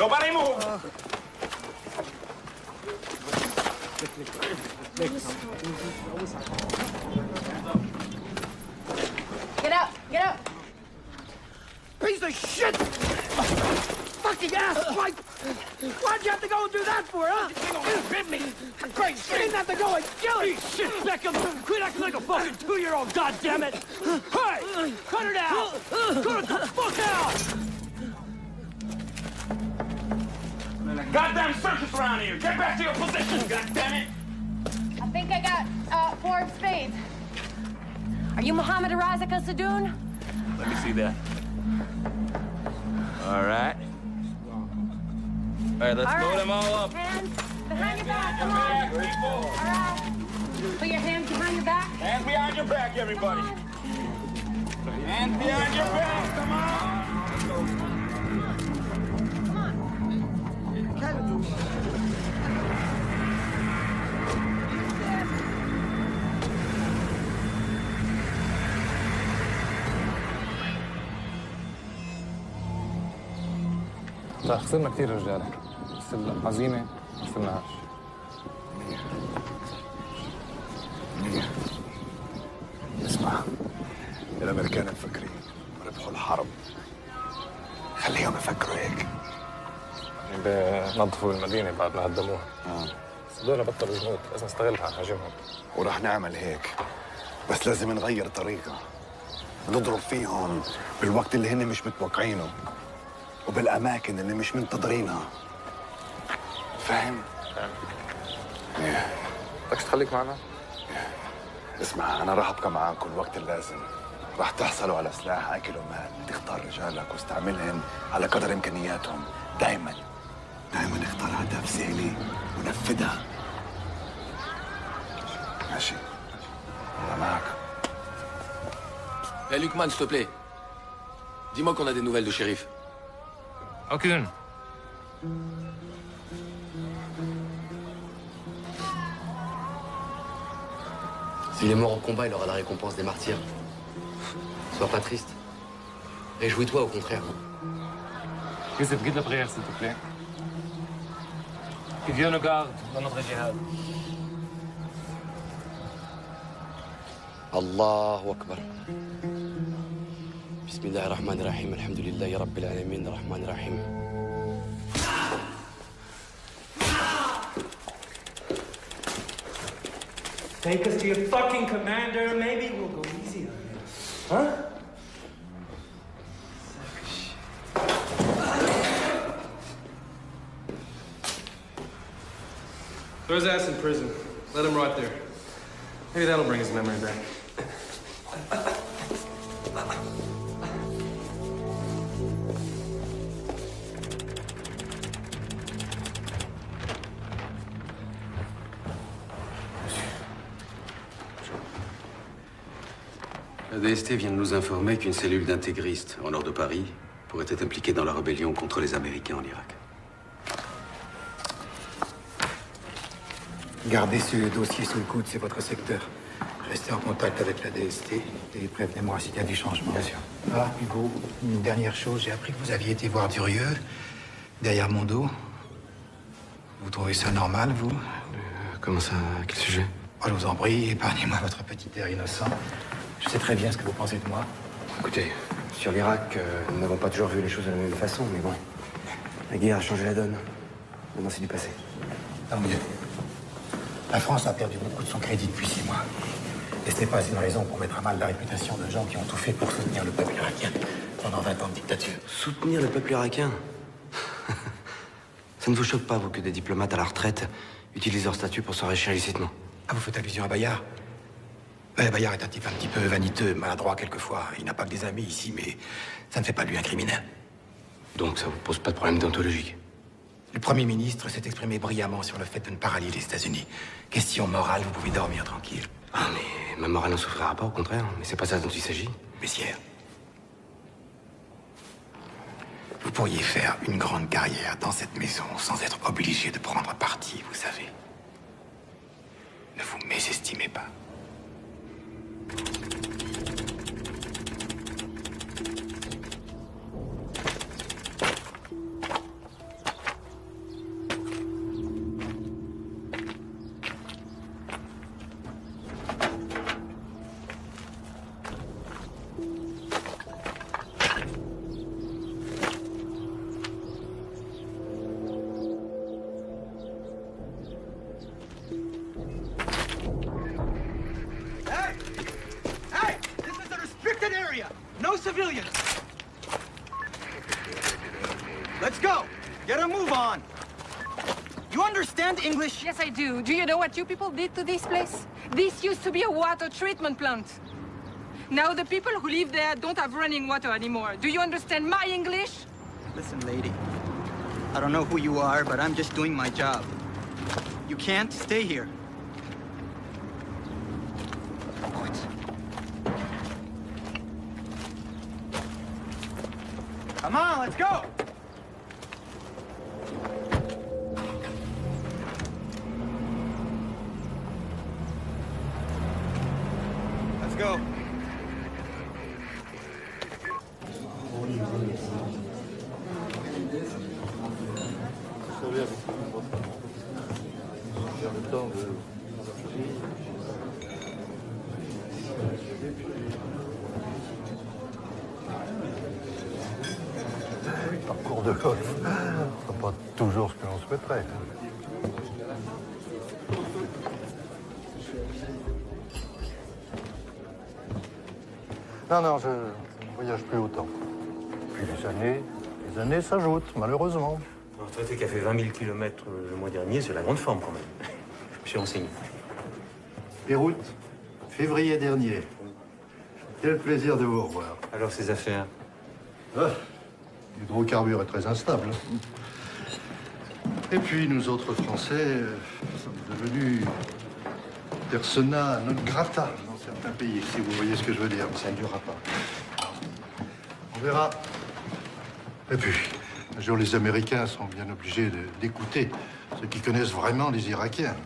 Nobody move! Get up! Get up! Piece of shit! Fucking ass pipe! Why'd you have to go and do that for, huh? You're gonna rip me! Great, you didn't have to go and kill it! Shit, Beckham! Quit acting like a fucking 2-year-old, goddammit! Hey! Cut it out! Cut it the fuck out! Goddamn circus around here! Get back to your positions, goddammit! I think I got 4 of spades. Are you Mohammed Razaka Sadoun? Let me see that. All right. All right, let's load them all up. Hands behind your back, come on. All right. Put your hands behind your back. Hands behind your back, everybody. Hands behind your back, come on. خسرنا كثير رجاله بس العزيمه ما خسرناهاش. اسمع، الامريكان مفكرين ربحوا الحرب، خليهم يفكروا هيك. بنظفوا المدينه بعد ما هدموها. بس هذول بطلوا جنود، لازم نستغلها نهاجمهم. وراح نعمل هيك، بس لازم نغير طريقة، نضرب فيهم بالوقت اللي هن مش متوقعينه وبالأماكن اللي مش منتظرينها. فاهم؟ فاهم. ايه. بدكش تخليك معنا؟ اسمع، أنا راح أبقى معاكم الوقت اللازم. راح تحصلوا على سلاح أكل ومال، تختار رجالك واستعملهم على قدر إمكانياتهم. دايما اختار هدف سهلي ونفذها. ماشي؟ أنا معك. Hey, Luckman, s'il te plaît. Dis-moi qu'on a des nouvelles de shérif. Aucune. S'il est mort au combat, il aura la récompense des martyrs. Sois pas triste. Réjouis-toi, au contraire. Youssef, guide la prière, s'il te plaît. Que Dieu nous garde dans notre djihad. Allahu Akbar. Bismillah ar-Rahman ar-Rahim. Alhamdulillahi Rabbil Alamin ar-Rahman ar-Rahim. Take us to your fucking commander, maybe we'll go easy on you. Huh? Throw his ass in prison. Let him rot there. Maybe that'll bring his memory back. La DST vient de nous informer qu'une cellule d'intégristes au nord de Paris pourrait être impliquée dans la rébellion contre les Américains en Irak. Gardez ce dossier sous le coude, c'est votre secteur. Restez en contact avec la DST et prévenez-moi s'il y a du changement. Bien sûr. Ah, Hugo, une dernière chose, j'ai appris que vous aviez été voir Durieux, derrière mon dos. Vous trouvez ça normal, vous? Comment ça? À quel sujet? Oh, je vous en prie, épargnez-moi votre petit air innocent. Je sais très bien ce que vous pensez de moi. Écoutez, sur l'Irak, nous n'avons pas toujours vu les choses de la même façon, mais bon. La guerre a changé la donne. Maintenant, c'est du passé. Tant mieux. La France a perdu beaucoup de son crédit depuis 6 mois. Et ce n'est pas une raison pour mettre à mal la réputation de gens qui ont tout fait pour soutenir le peuple irakien pendant 20 ans de dictature. Soutenir le peuple irakien? Ça ne vous choque pas, vous, que des diplomates à la retraite utilisent leur statut pour s'enrichir illicitement? Ah, vous faites allusion à Bayard? Ouais, Bayard est un type un petit peu vaniteux, maladroit quelquefois. Il n'a pas que des amis ici, mais ça ne fait pas de lui un criminel. Donc ça vous pose pas de problème déontologique? Le Premier ministre s'est exprimé brillamment sur le fait de ne pas rallier les États-Unis. Question morale, vous pouvez dormir tranquille. Ah, mais ma morale n'en souffrira pas, au contraire. Mais c'est pas ça dont il s'agit. Messieurs, vous pourriez faire une grande carrière dans cette maison sans être obligé de prendre parti, vous savez. Ne vous mésestimez pas. understand English? Yes, I do. Do you know what you people did to this place? This used to be a water treatment plant. Now the people who live there don't have running water anymore. Do you understand my English? Listen, lady. I don't know who you are, but I'm just doing my job. You can't stay here. Come on, let's go! Let's go. Parcours de golf, c'est pas toujours ce que l'on souhaiterait. Non, je ne voyage plus autant. Puis les années s'ajoutent, malheureusement. Un retraité qui a fait 20 000 km le mois dernier, c'est la grande forme quand même. Je me suis renseigné. Beyrouth, février dernier. Quel plaisir de vous revoir. Alors, ces affaires? L'hydrocarbure est très instable. Et puis, nous autres Français sommes devenus persona non grata dans certains pays, si vous voyez ce que je veux dire. Ça ne durera pas. On verra. Et puis, un jour, les Américains sont bien obligés d'écouter ceux qui connaissent vraiment les Irakiens.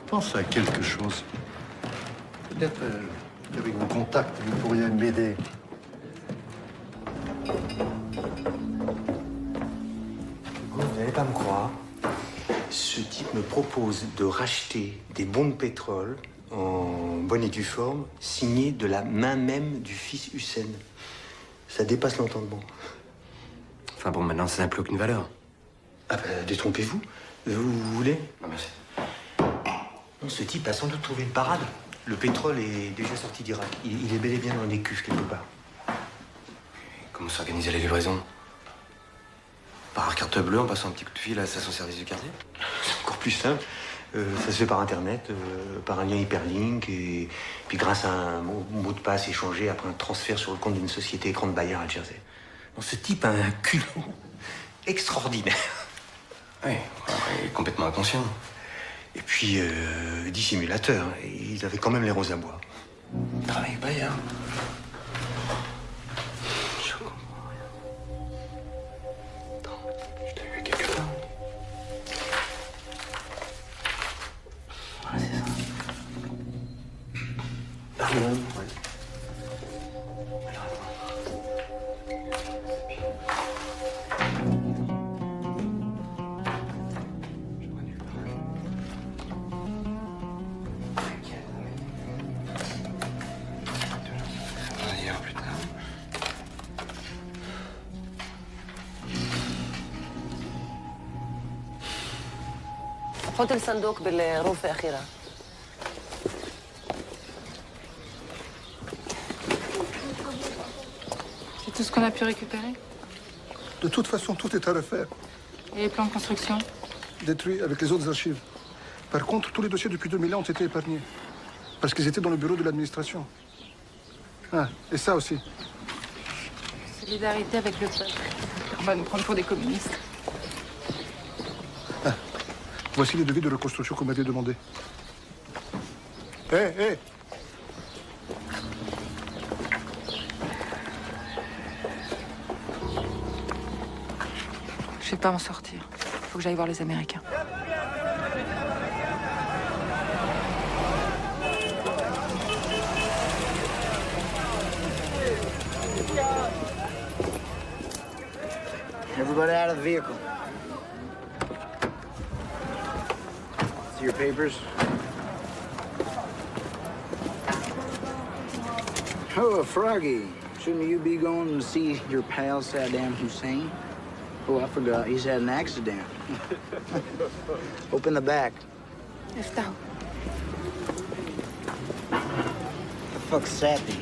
Pense à quelque chose. Peut-être qu'avec vos contacts, vous pourriez m'aider. Vous n'allez pas me croire. Ce type me propose de racheter des bons de pétrole en bonne et due forme, signés de la main même du fils Hussein. Ça dépasse l'entendement. Enfin bon, maintenant, ça n'a plus aucune valeur. Ah ben, détrompez-vous. Vous voulez? Non, merci. Non, ce type a sans doute trouvé une parade. Le pétrole est déjà sorti d'Irak. Il est bel et bien dans des cuves quelque part. Comment s'organiser la livraison? Par carte bleue en passant un petit coup de fil à la station-service du quartier? C'est encore plus simple. Ça se fait par Internet, par un lien hyperlink, et puis grâce à un mot de passe échangé après un transfert sur le compte d'une société écran de Bayer à Jersey. Bon, ce type a un culot extraordinaire. Oui, il est complètement inconscient. Et puis, dissimulateur. Il avait quand même les roses à bois. Il travaille avec Bayer. حط الصندوق بالغرفة الأخيرة. C'est tout ce qu'on a pu récupérer? De toute façon, tout est à refaire. Et les plans de construction? Détruits avec les autres archives. Par contre, tous les dossiers depuis 2000 ans ont été épargnés. Parce qu'ils étaient dans le bureau de l'administration. Ah, et ça aussi. Solidarité avec le peuple. On va nous prendre pour des communistes. Ah, voici les devis de reconstruction qu'on m'avait demandé. Hé. Je vais pas m'en sortir. Faut que j'aille voir les Américains. Everybody out of the vehicle. See your papers? Oh, Froggy. Shouldn't you be going to see your pal Saddam Hussein? Oh, I forgot. He's had an accident. Open the back. افتحوا. The fuck's Sappy?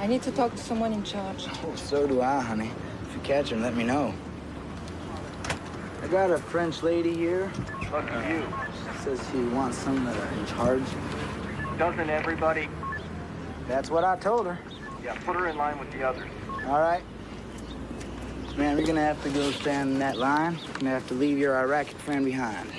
I need to talk to someone in charge. Oh, so do I, honey. If you catch him, let me know. I got a French lady here. Fuck you. Says she wants someone in charge. Doesn't everybody? That's what I told her. Yeah, put her in line with the others. All right. Man, we're gonna have to go stand in that line. You're gonna have to leave your Iraqi friend behind.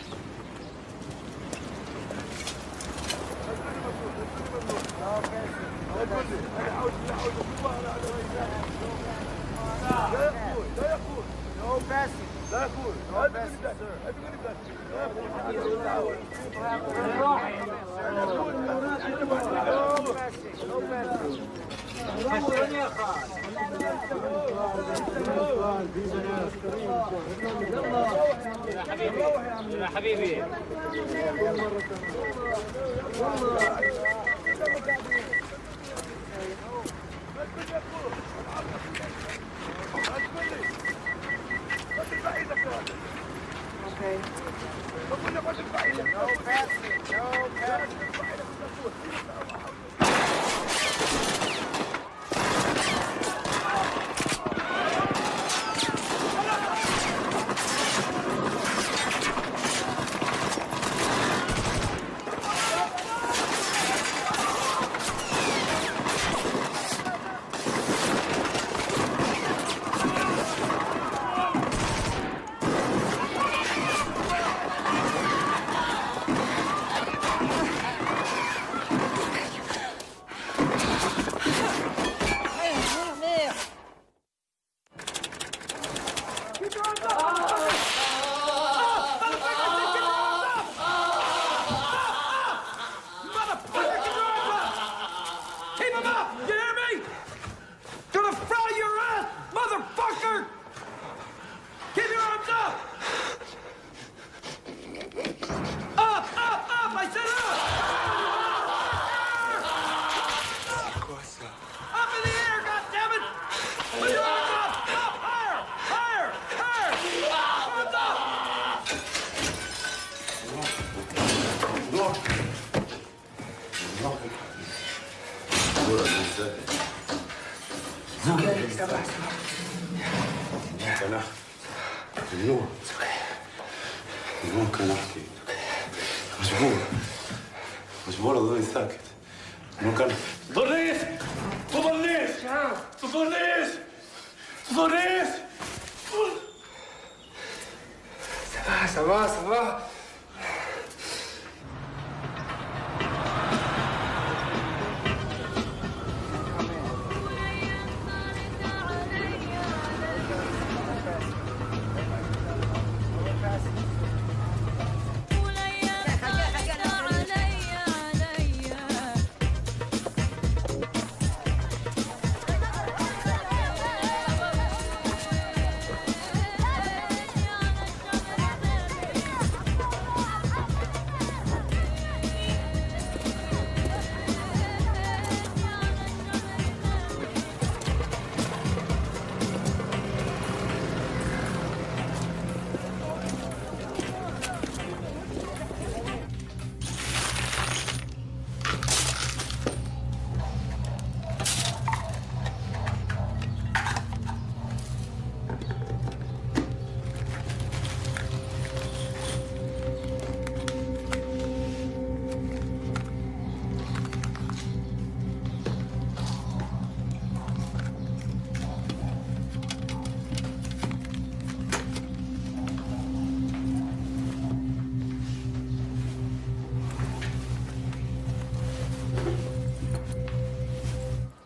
No passing. No passing, يا حبيبي Okay. No passing. No passing. مجبور اضل ساكت ممكن تضرنيش تضرنيش تضرنيش تضرنيش Ça va, ça va.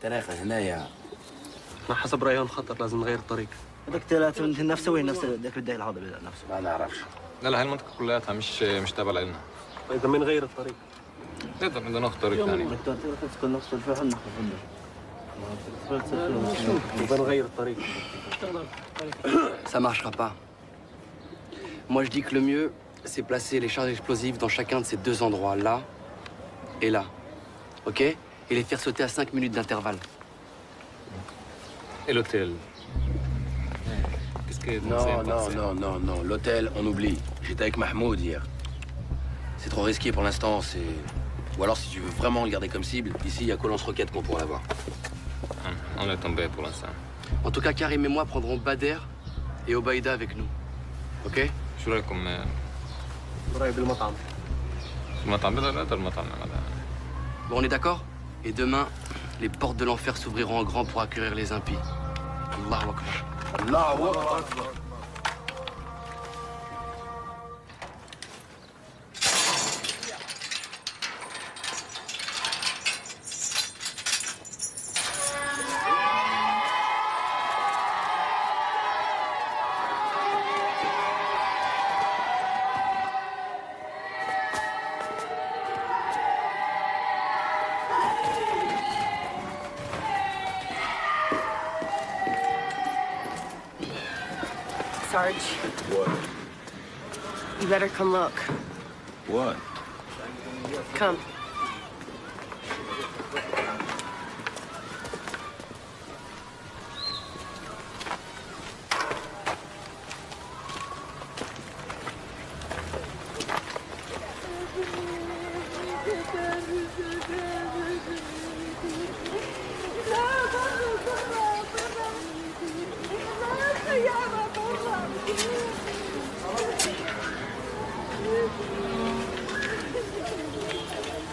تراخى هنايا احنا حسب ريان خطر لازم نغير الطريق. هذاك ثلاثة من نفسه وين نفسه ذاك بداية الهضبة نفسه ما نعرفش. لا لا هاي المنطقة كلها مش تابعة لنا. إذا بنغير الطريق. نقدر ناخذ طريق ثاني. بنغير الطريق. Ça marchera pas. Moi je dis que le mieux, c'est placer les charges explosives dans chacun de ces deux endroits, là et là. Ok? Et les faire sauter à 5 minutes d'intervalle. Et l'hôtel? Qu'est-ce que Non. L'hôtel, on oublie. J'étais avec Mahmoud hier. C'est trop risqué pour l'instant, c'est... Ou alors, si tu veux vraiment le garder comme cible, ici, il y a que lance-roquette qu'on pourra l'avoir. On est tombé pour l'instant. En tout cas, Karim et moi prendrons Bader et Obaïda avec nous. Ok? شو رايكم؟ برايي بالمطعم. المطعم لا المطعم هذا. Bon, on est d'accord? Et demain, les portes de l'enfer s'ouvriront en grand pour accueillir les impies. Allahu Akbar. Allahu Akbar. Sarge. What? You better come look. What? Come.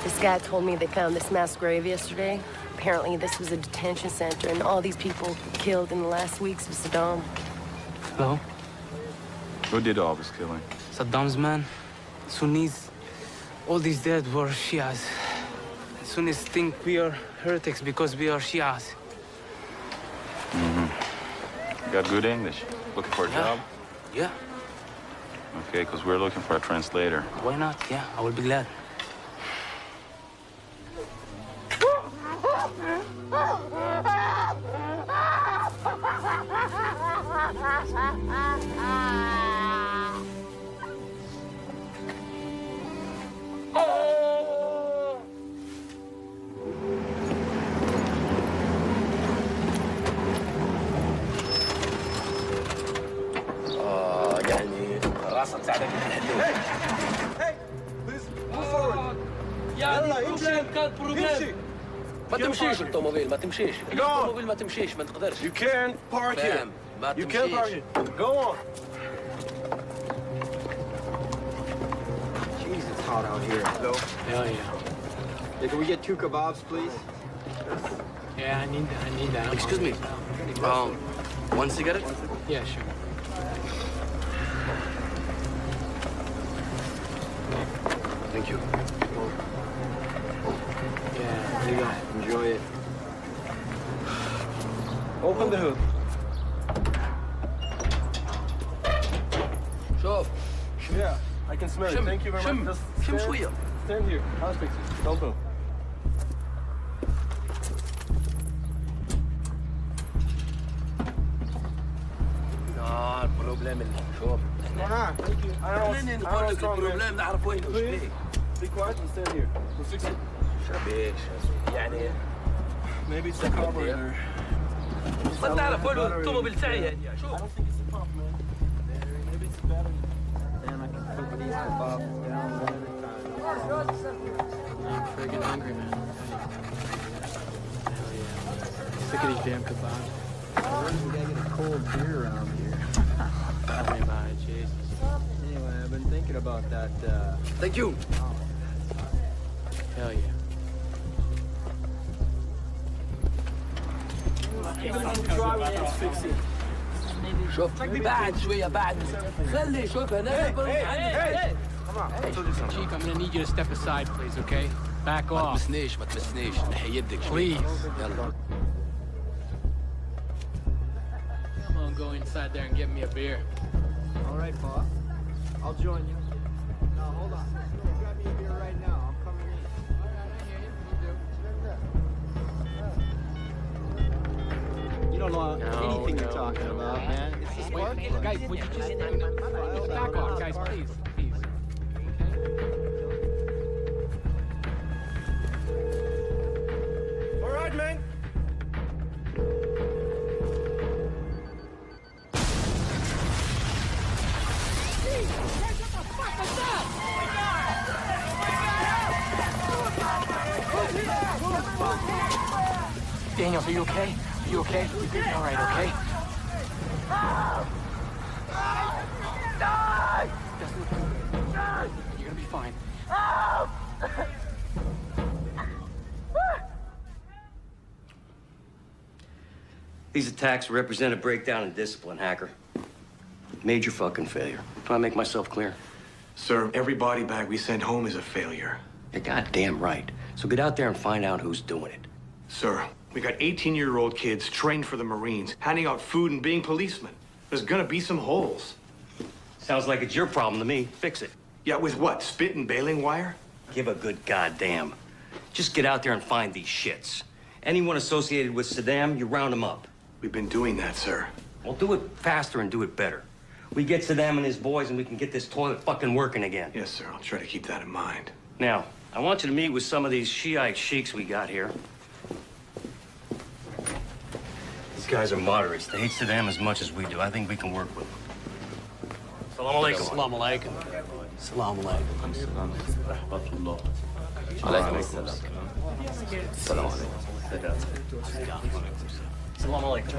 This guy told me they found this mass grave yesterday. Apparently this was a detention center and all these people killed in the last weeks of Saddam. Hello? Who did all this killing? Saddam's men, Sunnis. All these dead were Shias. Sunnis think we are heretics because we are Shias. You got good English? Looking for a job? Yeah. Okay, because we're looking for a translator. Why not? Yeah, I will be glad. يعني راسك ساعدك نحلو. Hey, please move forward. يلا امشي. ما تمشيش الطوموبيل ما تمشيش. الطوموبيل ما تمشيش ما تقدرش. You can't park here. You can't park here. Go on. Jeez, it's hot out here. Hello? Yeah, yeah. Yeah, can we get 2 kebabs, please? Yeah, I need that. Excuse me. One cigarette? Yeah, sure. Thank you. Yeah, there you go. Enjoy it. Open the hood. شوف. Yeah, I can smell it. شم. Thank you very شم. much. Just شم stand- شوية. Stand here. I'll fix it. Don't move. البروبليم اللي شوف خليني نقول لك البروبليم نعرف وين وش فيه. Be quiet and stand here. We'll fix it. شبيك يعني Maybe it's the carburetor. ما تعرف وين الطوموبيل تاعي هادي شوف. I don't think it's the pump, man. Maybe it's the battery. Damn, I can put these kebabs down one at a time. I'm friggin' hungry, man. Hell yeah. Sick of these damn kebabs. We gotta get a cold beer around here. Tell me about it, Jesus. Anyway, I've been thinking about that, Thank you. Hell yeah. شوف بعد شوية بعد خلي شوف هنا. Chief, I'm gonna need you to step aside, please, okay? Back ما off. تمسنيش ما تمسنيش نحي يدك شوي. Please. يلا. Come on, go inside there and get me a beer. All right, boss. I'll join you. No, hold on. Grab me a beer right now. I'm coming in. All right, I hear you. You don't know anything you're talking about, man. It's the spark plug. Guys, would you just back off, guys, please, please. All right, man. Daniels, are you okay? Are you okay? All right, okay? These attacks represent a breakdown in discipline, Hacker. Major fucking failure. Do I make myself clear? Sir, every body bag we send home is a failure. You're goddamn right. So get out there and find out who's doing it. Sir, we got 18-year-old kids trained for the Marines, handing out food and being policemen. There's gonna be some holes. Sounds like it's your problem to me. Fix it. Yeah, with what? Spit and baling wire? Give a good goddamn. Just get out there and find these shits. Anyone associated with Saddam, you round them up. We've been doing that, sir. Well, do it faster and do it better. We get Saddam and his boys and we can get this toilet fucking working again. Yes, sir. I'll try to keep that in mind. Now, I want you to meet with some of these Shiite sheiks we got here. These guys are moderates. They hate Saddam as much as we do. I think we can work with them. Salam alaikum. Salam alaikum. Salam alaikum. Alaikum salam. Salam alaikum. Salam alaikum.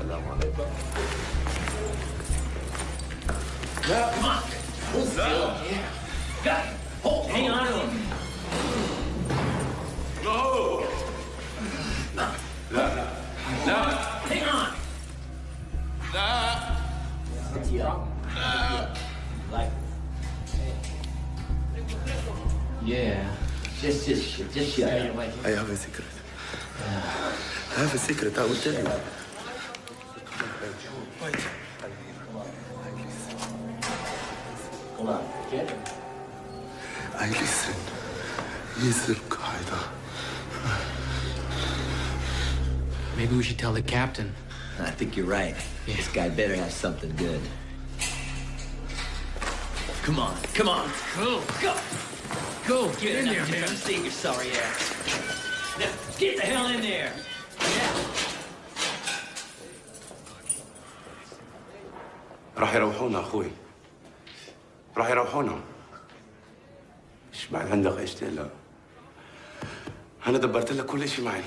Come on. Hold still. Got it. Hold. Hang on to him. No. Hang on. Yeah. Just shut up. I have a secret. I have a secret, I will tell you. Hold on. Get it. I listen. He's Al-Qaeda. Maybe we should tell the captain. I think you're right. This guy better have something good. Come on. Go. Go. Get in there, man. Save your sorry ass. Now, get the hell in there. راح يروحونا اخوي. راح يروحونا. ايش بعد عندك ايش تقلق؟ انا دبرت لك كل شيء معي.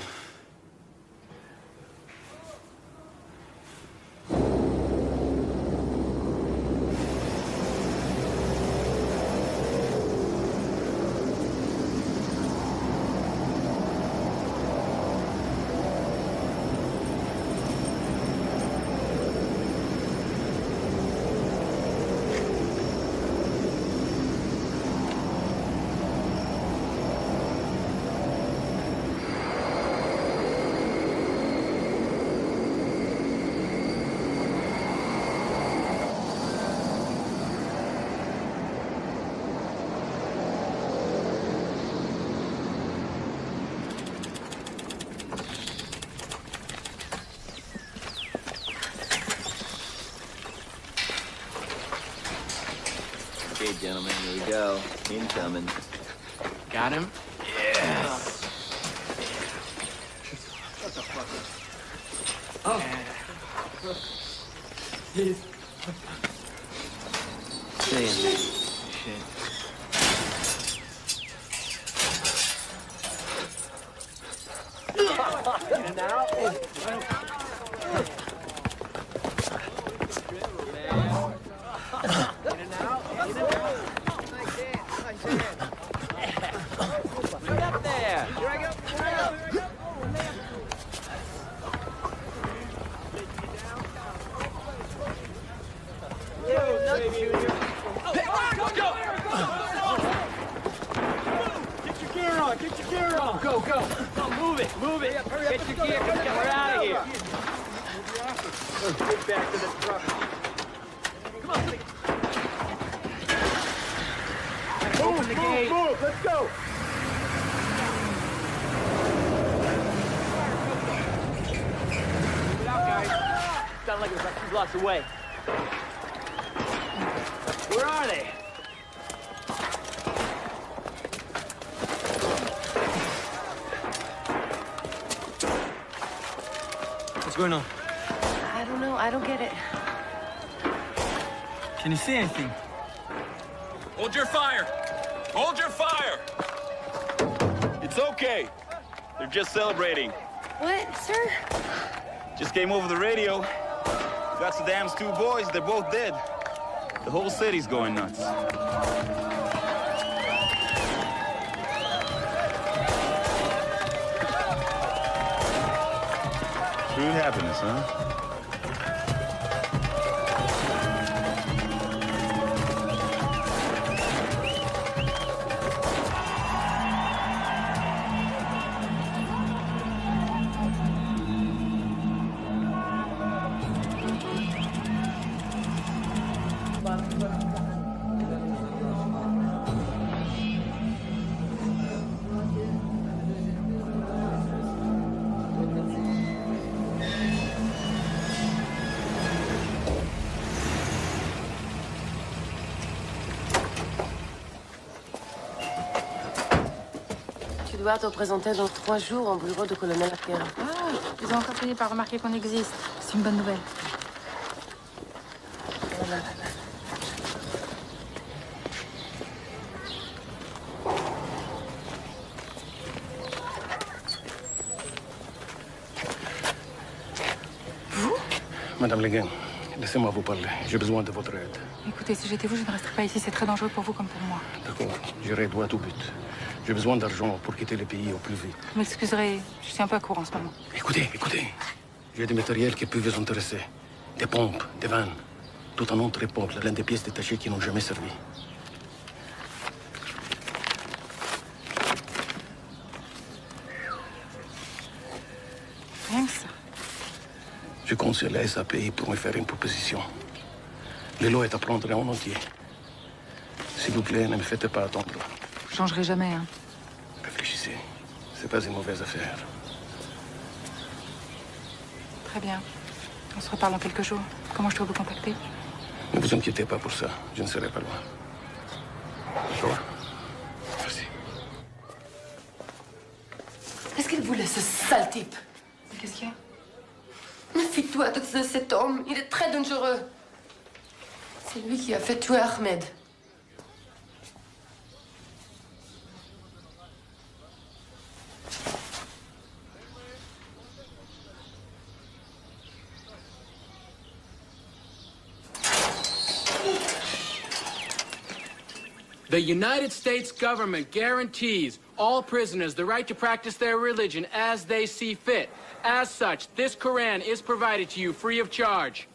Okay, gentlemen, here we go. Incoming. Got him? Yes. Shut the fuck up. Oh. Stay in there. Shit. In and out. Get your gear on. Go. Move it. Get your gear. We're out of here. Get back to the truck. Come on. Open the gate. Move. Let's go. Get out, guys. Sounded like it was about 2 blocks away. Where are they? What's going on? I don't know. I don't get it. Can you see anything? Hold your fire! Hold your fire! It's okay. They're just celebrating. What, sir? Just came over the radio. Got Saddam's 2 boys. They're both dead. The whole city's going nuts. True happiness, huh? dois te présenter dans 3 jours au bureau du colonel Acker. Ah, ils ont encore fini par remarquer qu'on existe. C'est une bonne nouvelle. Madame Leguin, laissez-moi vous parler. J'ai besoin de votre aide. Écoutez, si j'étais vous, je ne resterais pas ici. C'est très dangereux pour vous comme pour moi. D'accord, j'irai droit au but. J'ai besoin d'argent pour quitter le pays au plus vite. Vous m'excuserez, je suis un peu à court en ce moment. Écoutez. J'ai des matériels qui peuvent vous intéresser. Des pompes, des vannes. Tout un autre époque, plein de pièces détachées qui n'ont jamais servi. Rien que ça. Je compte sur la SAPI pour me faire une proposition. Le lot est à prendre en entier. S'il vous plaît, ne me faites pas attendre. Je changerai jamais, hein. Réfléchissez. C'est pas une mauvaise affaire. Très bien. On se reparle dans quelques jours. Comment je dois vous contacter? Ne vous inquiétez pas pour ça. Je ne serai pas loin. D'accord? Merci. Qu'est-ce qu'il voulait, ce sale type? Qu'est-ce qu'il y a? Méfie-toi de cet homme. Il est très dangereux. C'est lui qui a fait tuer Ahmed. The United States government guarantees all prisoners the right to practice their religion as they see fit. As such, this Quran is provided to you free of charge.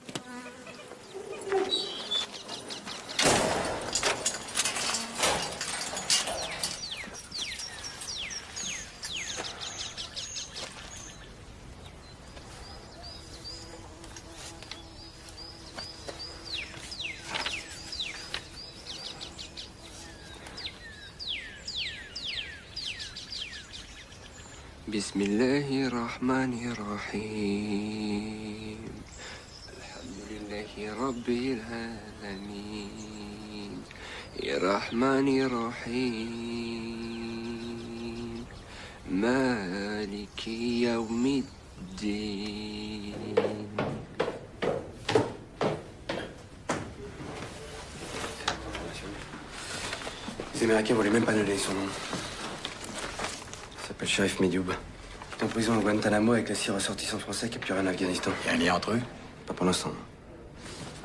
بسم الله الرحمن الرحيم الحمد لله رب العالمين الرحمن الرحيم مالك يوم الدين. Les Américains voulaient même pas donner son nom. Il s'appelle Sheriff Medioub. Il est en prison à Guantanamo avec les 6 ressortissants français qui capturés en Afghanistan. Il y a un lien entre eux? Pas pour l'instant.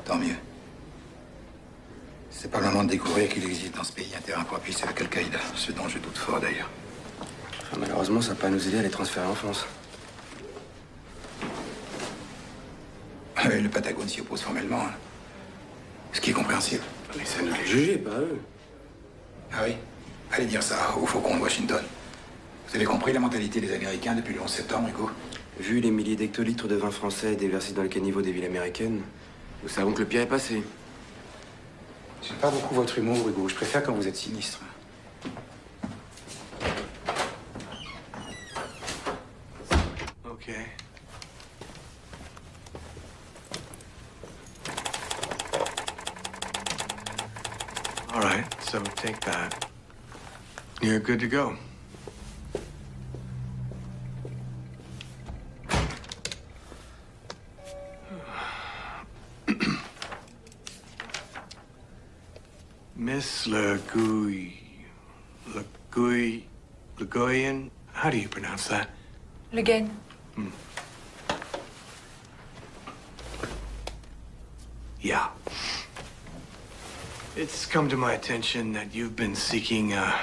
Tant mieux. C'est pas le moment de découvrir qu'il existe dans ce pays un terrain propice avec Al-Qaïda, ce dont je doute fort d'ailleurs. Enfin, malheureusement, ça va pas nous aider à les transférer en France. Le Patagone s'y oppose formellement, hein. Ce qui est compréhensible. Mais ça nous les juger, pas eux. Ah oui? Allez dire ça au Faucon de Washington. Vous avez compris la mentalité des Américains depuis le 11 septembre, Hugo? Vu les milliers d'hectolitres de vin français déversés dans le caniveau des villes américaines, nous savons que le pire est passé. J'aime pas beaucoup votre humour, Hugo. Je préfère quand vous êtes sinistre. Okay. All right, so take that. You're good to go. Miss Legoyan, how do you pronounce that? Le Guen. Yeah. It's come to my attention that you've been seeking a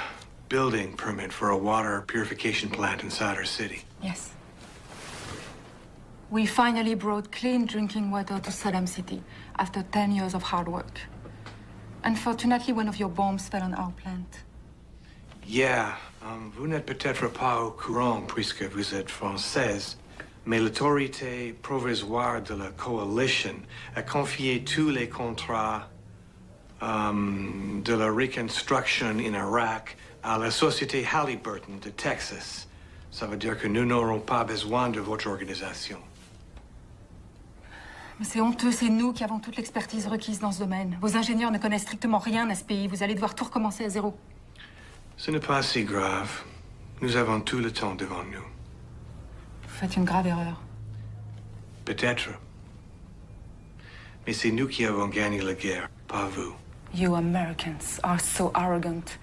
building permit for a water purification plant inside our city. Yes. We finally brought clean drinking water to Saddam City after 10 years of hard work. Unfortunately, one of your bombs fell on our plant. Yeah, vous n'êtes peut-être pas au courant puisque vous êtes française, mais l'autorité provisoire de la coalition a confié tous les contrats de la reconstruction en Irak à la société Halliburton de Texas. Ça veut dire que nous n'aurons pas besoin de votre organisation. Mais c'est honteux, c'est nous qui avons toute l'expertise requise dans ce domaine. Vos ingénieurs ne connaissent strictement rien à ce pays. Vous allez devoir tout recommencer à zéro. Ce n'est pas si grave. Nous avons tout le temps devant nous. Vous faites une grave erreur. Peut-être. Mais c'est nous qui avons gagné la guerre, pas vous. You Americans are so arrogant.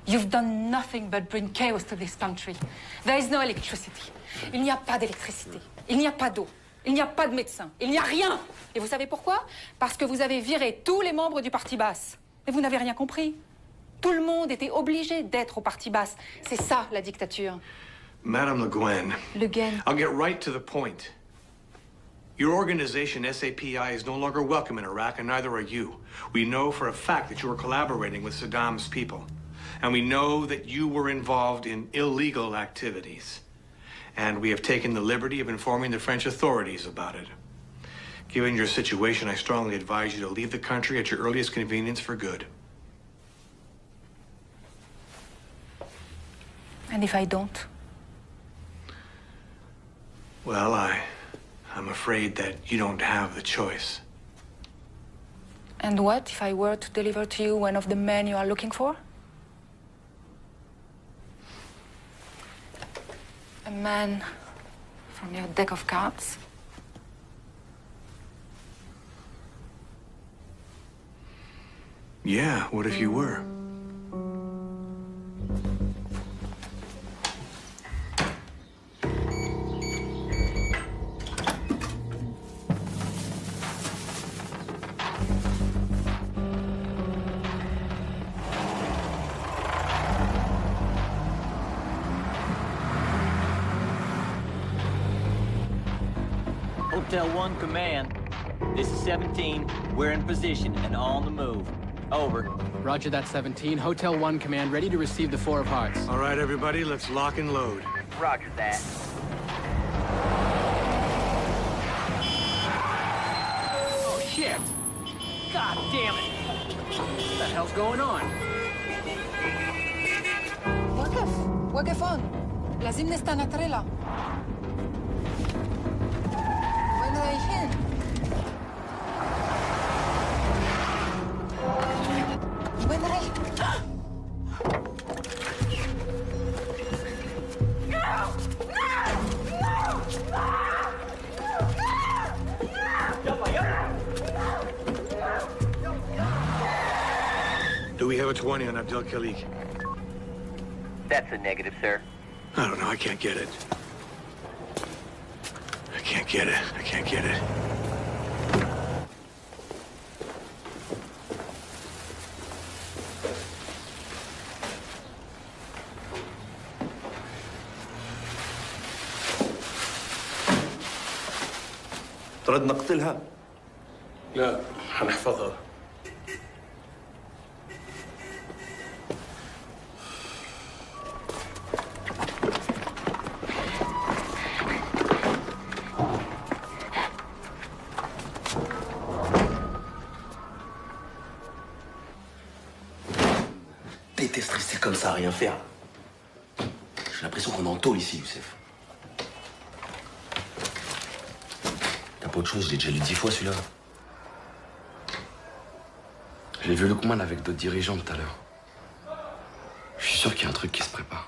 You've done nothing but bring chaos to this country. There is no electricity. Il n'y a pas d'électricité. Il n'y a pas d'eau. Il n'y a pas de médecins. Il n'y a rien. Et vous savez pourquoi? Parce que vous avez viré tous les membres du Parti basse. Et vous n'avez rien compris. Tout le monde était obligé d'être au Parti basse. C'est ça, la dictature. Madame Le Guen. Le Guen. I'll get right to the point. Your organization, SAPI, is no longer welcome in Iraq, and neither are you. We know for a fact that you are collaborating with Saddam's people. And we know that you were involved in illegal activities. And we have taken the liberty of informing the French authorities about it. Given your situation, I strongly advise you to leave the country at your earliest convenience for good. And if I don't? Well, I'm afraid that you don't have the choice. And what if I were to deliver to you one of the men you are looking for? A man from your deck of cards? Yeah, what if you were? Hotel 1 Command. This is 17. We're in position and on the move. Over. Roger that, 17. Hotel 1 Command, ready to receive the 4 of Hearts. All right, everybody, let's lock and load. Roger that. Oh, shit! God damn it! What the hell's going on? وقف هون. لازم نستنى تريلا. وين رايحين؟ وين رايحين؟ Do we have a 20 on Abdel Khalik? That's a negative, sir. I don't know, I can't get it. I can't get it. I can't get it. ترد نقتلها؟ لا، حنحفظها. Déteste rester comme ça, à rien faire. J'ai l'impression qu'on est en tôle ici, Youssef. T'as pas autre chose, je l'ai déjà lu 10 fois celui-là. J'ai vu Lukman avec d'autres dirigeants tout à l'heure. Je suis sûr qu'il y a un truc qui se prépare.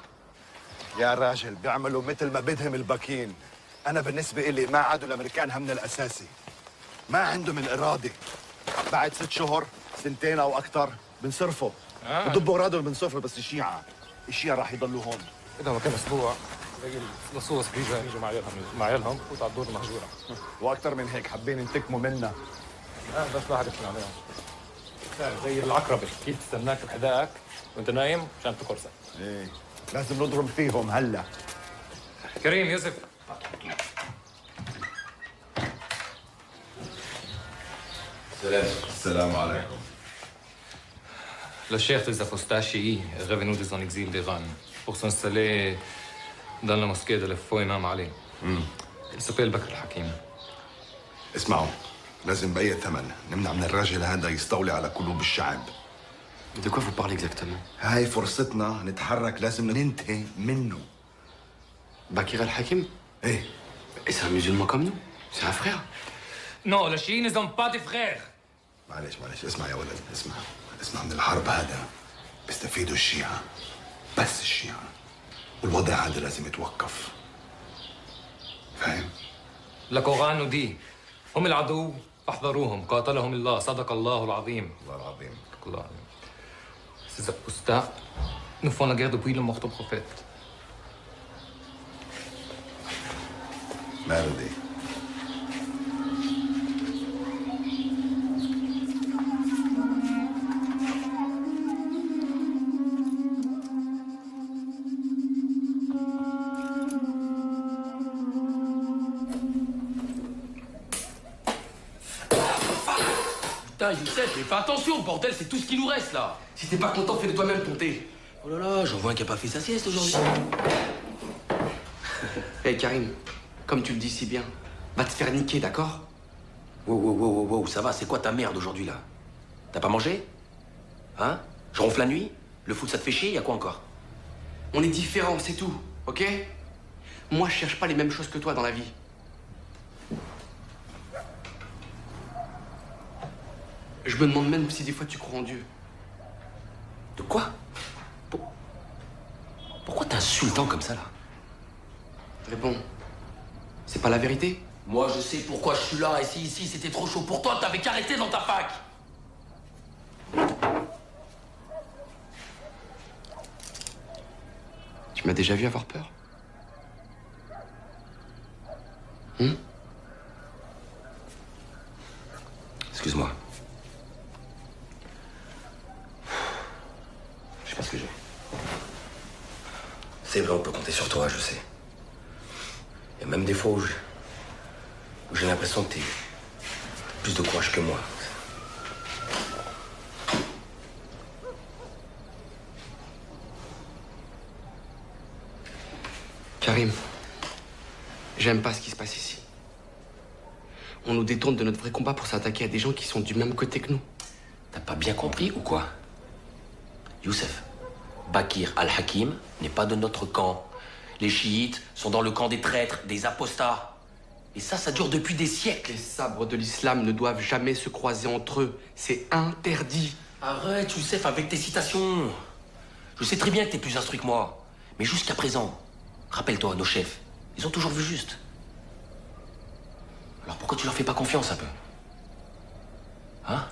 يا راجل بيعملوا مثل ما بدهم الباكين. أنا بالنسبة إلي ما عادوا الأمريكان همنا الأساسي. ما عندهم الإرادة. بعد 6 شهور 2 أو أكثر بنصرفوا. بضبوا أغراضهم بنصرفوا بس الشيعة راح يضلوا هون. إذا ما كان أسبوع اللصوص بيجوا مع عيالهم وتعال الدور مهجورة. وأكثر من هيك حابين ينتقموا منا. بس لا حد يفتن عليهم. زي العقربة كيف تستناك بحذائك وأنت نايم عشان تقرصك. إيه لازم نضرب فيهم هلا. كريم يوسف. السلام عليكم. Le chef des apostats est revenu de son exil d'Iran pour s'installer dans la mosquée de l'Efou Imam Ali. Il s'appelle Bakr al-Hakim. اسمعوا لازم بأي ثمن نمنع من الراجل هذا يستولي على قلوب الشعب. De quoi vous parlez exactement? هاي فرصتنا نتحرك لازم ننتهي منه. Bakr al-Hakim? ايه. Et c'est un musulman comme nous? C'est un frère? Non, les chiites ne sont pas des frères. معلش اسمع يا ولد اسمع من الحرب هذا بيستفيدوا الشيعة بس الشيعة والوضع هذا لازم يتوقف. فاهم؟ القرآن nous dit هم العدو فاحذروهم قاتلهم الله صدق الله العظيم. الله العظيم. الله العظيم. Ces apostats nous font la guerre depuis le mort du prophète. ماله دي؟ Putain, Youssef, mais fais attention, bordel, c'est tout ce qui nous reste, là. Si t'es pas content, fais-le toi-même ton thé. Oh là là, j'en vois un qui a pas fait sa sieste aujourd'hui. Hey Karim, comme tu le dis si bien, va te faire niquer, d'accord? Wow, ça va, c'est quoi ta merde aujourd'hui, là? T'as pas mangé? Hein? Je ronfle la nuit? Le foot, ça te fait chier? Y'a quoi encore? On est différents, c'est tout, ok? Moi, je cherche pas les mêmes choses que toi dans la vie. Je me demande même si des fois tu crois en Dieu. De quoi? Pourquoi t'es insultant comme ça, là? Mais bon, c'est pas la vérité? Moi, je sais pourquoi je suis là, et si ici c'était trop chaud pour toi, t'avais qu'à rester dans ta fac! Tu m'as déjà vu avoir peur? Excuse-moi. Je sais pas ce que j'ai. C'est vrai, on peut compter sur toi, je sais. Il y a même des fois où j'ai l'impression que t'es plus de courage que moi. Karim, j'aime pas ce qui se passe ici. On nous détourne de notre vrai combat pour s'attaquer à des gens qui sont du même côté que nous. T'as pas bien compris ou quoi? Youssef, Bakir al-Hakim n'est pas de notre camp. Les chiites sont dans le camp des traîtres, des apostats. Et ça dure depuis des siècles. Les sabres de l'islam ne doivent jamais se croiser entre eux. C'est interdit. Arrête, Youssef, avec tes citations. Je sais très bien que t'es plus instruit que moi. Mais jusqu'à présent, rappelle-toi, nos chefs, ils ont toujours vu juste. Alors pourquoi tu leur fais pas confiance un peu? Hein?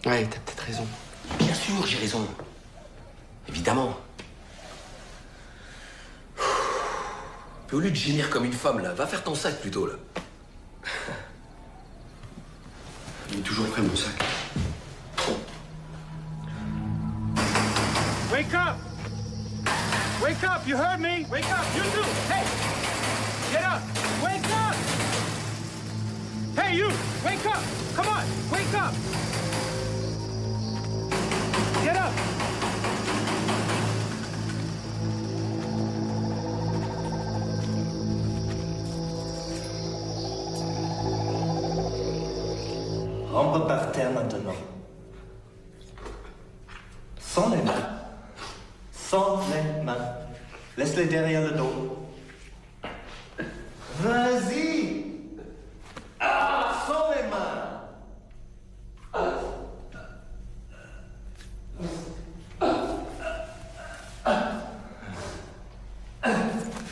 Ouais, t'as peut-être raison. Bien sûr, j'ai raison. Évidemment. Puis au lieu de gémir comme une femme, là, va faire ton sac plutôt, là. Il est toujours prêt, mon sac. Wake up! Wake up, you heard me? Wake up, you too! Hey! Get up! Wake up! Hey, you! Wake up! Come on, wake up! Get up! Rampe par terre maintenant. Sans les mains. Sans les mains. Laisse-les derrière le dos. Vas-y! Sans les mains!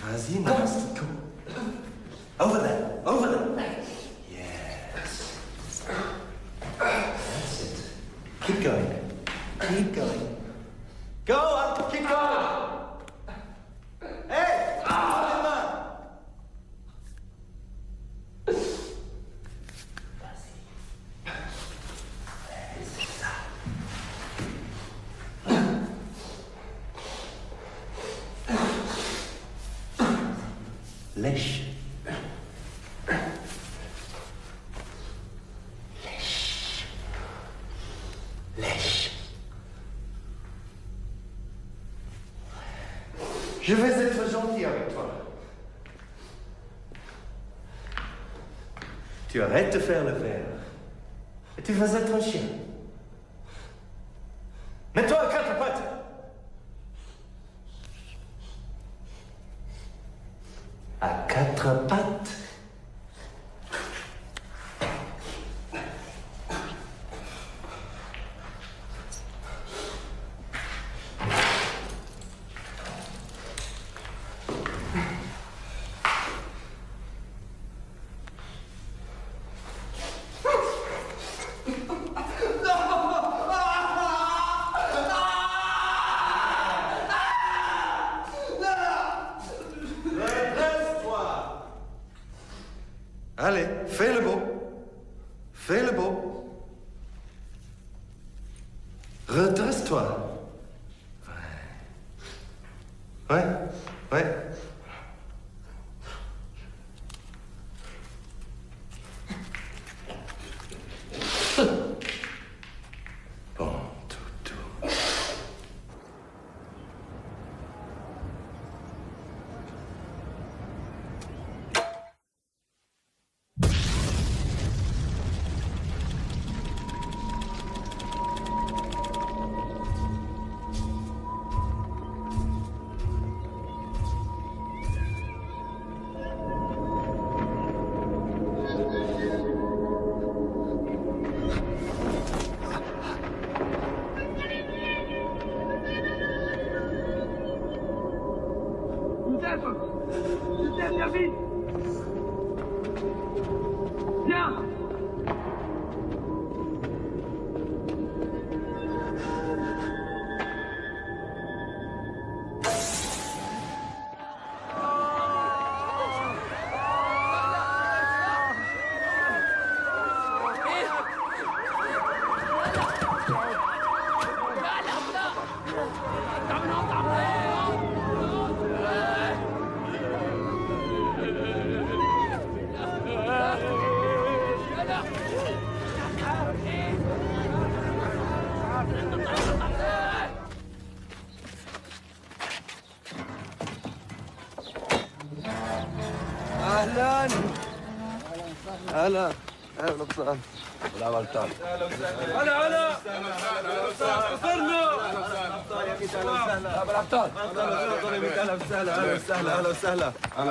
Vas-y, Nastico. Over there, over there. Yes. That's it. Keep going. Keep going. Go on, keep going. Hey, sans les mains. Lèche. Lèche. Lèche. Je vais être gentil avec toi. Tu arrêtes de faire le verre. Et tu vas être un chien. Mets-toi à quatre pattes. À quatre pattes. Fais le beau. Redresse-toi. Ouais. Ouais. Bon, toutou. Youssef, viens vite! Viens! اهلا هلا اهلا وسهلا ولا غلطان هلا هلا وصلنا اهلا وسهلا اهلا وسهلا اهلا وسهلا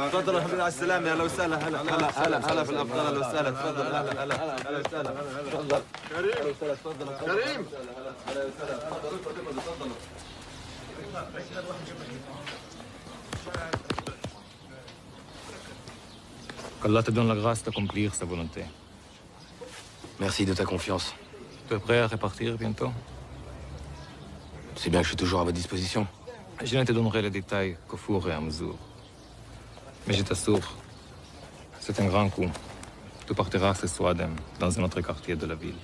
تفضلوا حبيبي على السلامه اهلا وسهلا هلا هلا هلا في الابطال اهلا وسهلا تفضل هلا هلا اهلا وسهلا تفضل كريم تفضل كريم اهلا وسهلا تفضلوا qu'Allah te donne la grâce d'accomplir sa volonté. Merci de ta confiance. Tu es prêt à repartir bientôt? C'est bien que je suis toujours à votre disposition. Je ne te donnerai les détails qu'au fur et à mesure. Mais je t'assure, c'est un grand coup. Tu partiras ce soir dans un autre quartier de la ville.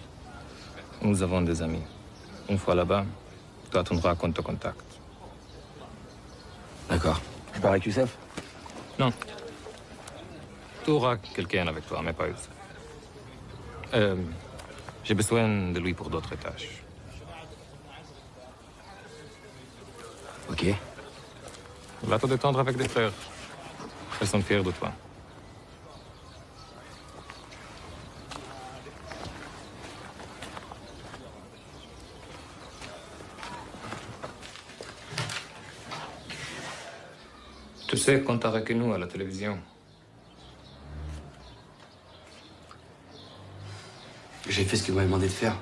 Nous avons des amis. Une fois là-bas, tu attendras qu'on te contacte. D'accord. Je pars avec Youssef? Non. Tu auras quelqu'un avec toi, mais pas Youssef. J'ai besoin de lui pour d'autres tâches. Ok. Va te détendre avec des frères. Ils sont fiers de toi. Tu sais qu'on t'a reconnu à la télévision. J'ai fait ce que vous m'avez demandé de faire.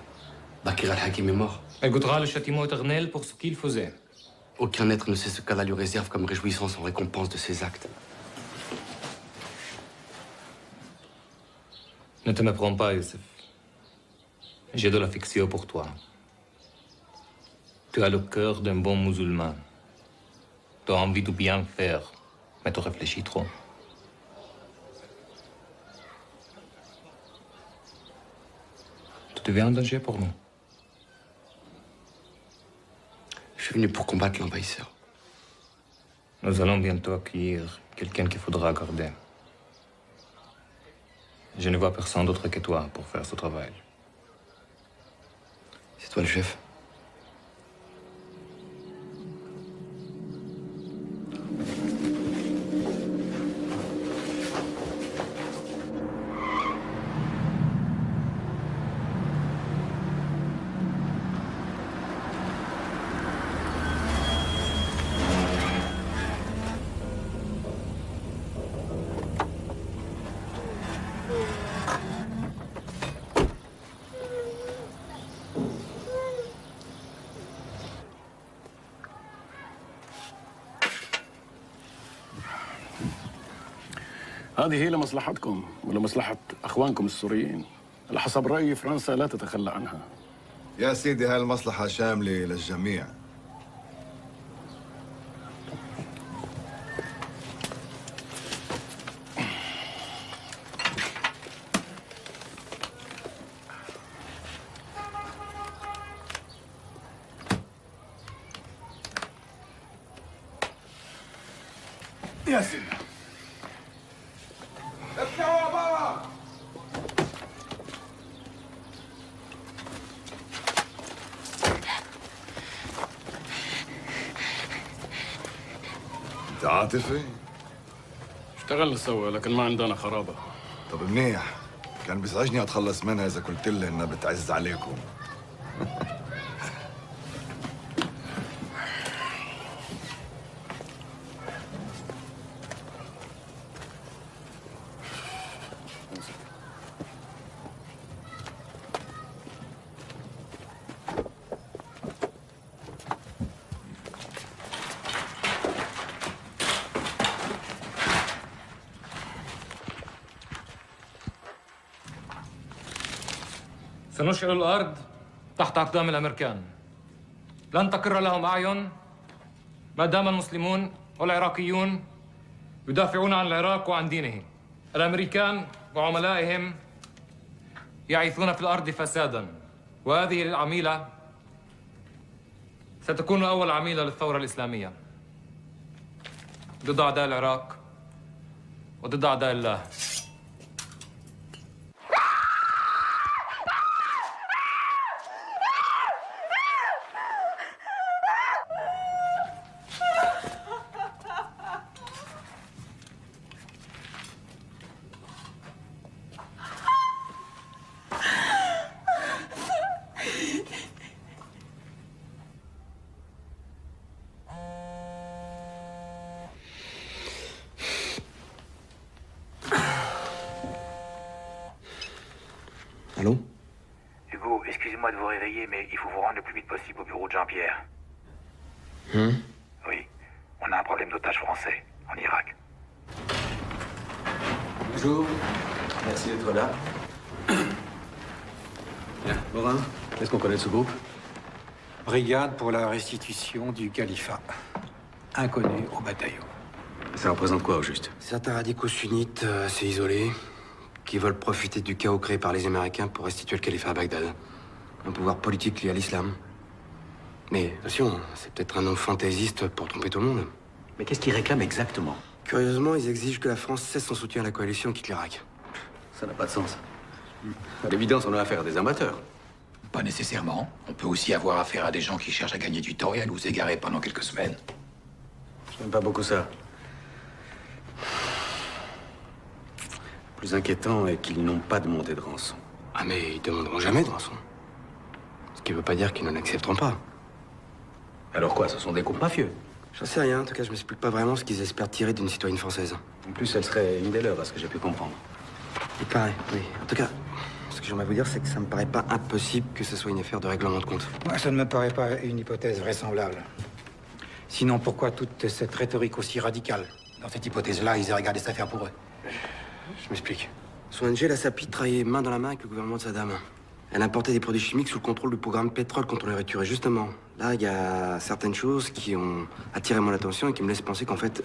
Bakir al-Hakim est mort. Elle goûtera le châtiment éternel pour ce qu'il faisait. Aucun être ne sait ce qu'Allah lui réserve comme réjouissance en récompense de ses actes. Ne te méprends pas, Youssef. J'ai de l'affection pour toi. Tu as le cœur d'un bon musulman. Tu as envie de bien faire, mais tu réfléchis trop. Tu deviens un danger pour nous. Je suis venu pour combattre l'envahisseur. Nous allons bientôt accueillir quelqu'un qu'il faudra garder. Je ne vois personne d'autre que toi pour faire ce travail. C'est toi le chef. هذه هي لمصلحتكم ولمصلحة أخوانكم السوريين. على حسب رأيي فرنسا لا تتخلى عنها. يا سيدي هاي المصلحة شاملة للجميع. يا سيدي. ارجعوا برا. انت عاطفي؟ اشتغلنا سوا لكن ما عندنا خرابة. طب منيح، كان بيزعجني اتخلص منها اذا قلت لها انها بتعز عليكم. سنشعل الأرض تحت أقدام الأمريكان. لن تقر لهم أعين ما دام المسلمون والعراقيون يدافعون عن العراق وعن دينه. الأمريكان وعملائهم يعيثون في الأرض فسادا، وهذه العميلة ستكون أول عميلة للثورة الإسلامية ضد أعداء العراق وضد أعداء الله. Allô? Hugo, excusez-moi de vous réveiller, mais il faut vous rendre le plus vite possible au bureau de Jean-Pierre. Oui, on a un problème d'otages français en Irak. Bonjour, merci d'être là. Bien, Morin, qu'est-ce qu'on connaît de ce groupe? Brigade pour la restitution du califat. Inconnu au bataillon. Ça représente quoi au juste? Certains radicaux sunnites assez isolés qui veulent profiter du chaos créé par les Américains pour restituer le califat à Bagdad. Un pouvoir politique lié à l'islam. Mais attention, c'est peut-être un nom fantaisiste pour tromper tout le monde. Mais qu'est-ce qu'ils réclament exactement? Curieusement, ils exigent que la France cesse son soutien à la coalition et quitte l'Irak. Ça n'a pas de sens. À l'évidence, on a affaire à des amateurs. Pas nécessairement. On peut aussi avoir affaire à des gens qui cherchent à gagner du temps et à nous égarer pendant quelques semaines. J'aime pas beaucoup ça. Plus inquiétant est qu'ils n'ont pas demandé de rançon. Ah mais ils demanderont jamais de rançon. Ce qui veut pas dire qu'ils ne l'accepteront pas. Alors quoi, ce sont des groupes mafieux? J'en sais rien, en tout cas je m'explique pas vraiment ce qu'ils espèrent tirer d'une citoyenne française. En plus, elle serait une des leurs, à ce que j'ai pu comprendre. Il paraît, oui. En tout cas, ce que j'aimerais vous dire, c'est que ça me paraît pas impossible que ce soit une affaire de règlement de compte. Moi, ça ne me paraît pas une hypothèse vraisemblable. Sinon, pourquoi toute cette rhétorique aussi radicale? Dans cette hypothèse-là, ils aient regardé cette affaire pour eux. Je m'explique. Son ONG, la SAPI, travaillait main dans la main avec le gouvernement de Saddam. Elle importait des produits chimiques sous le contrôle du programme Pétrole contre la nourriture. Et justement, là, il y a certaines choses qui ont attiré mon attention et qui me laissent penser qu'en fait,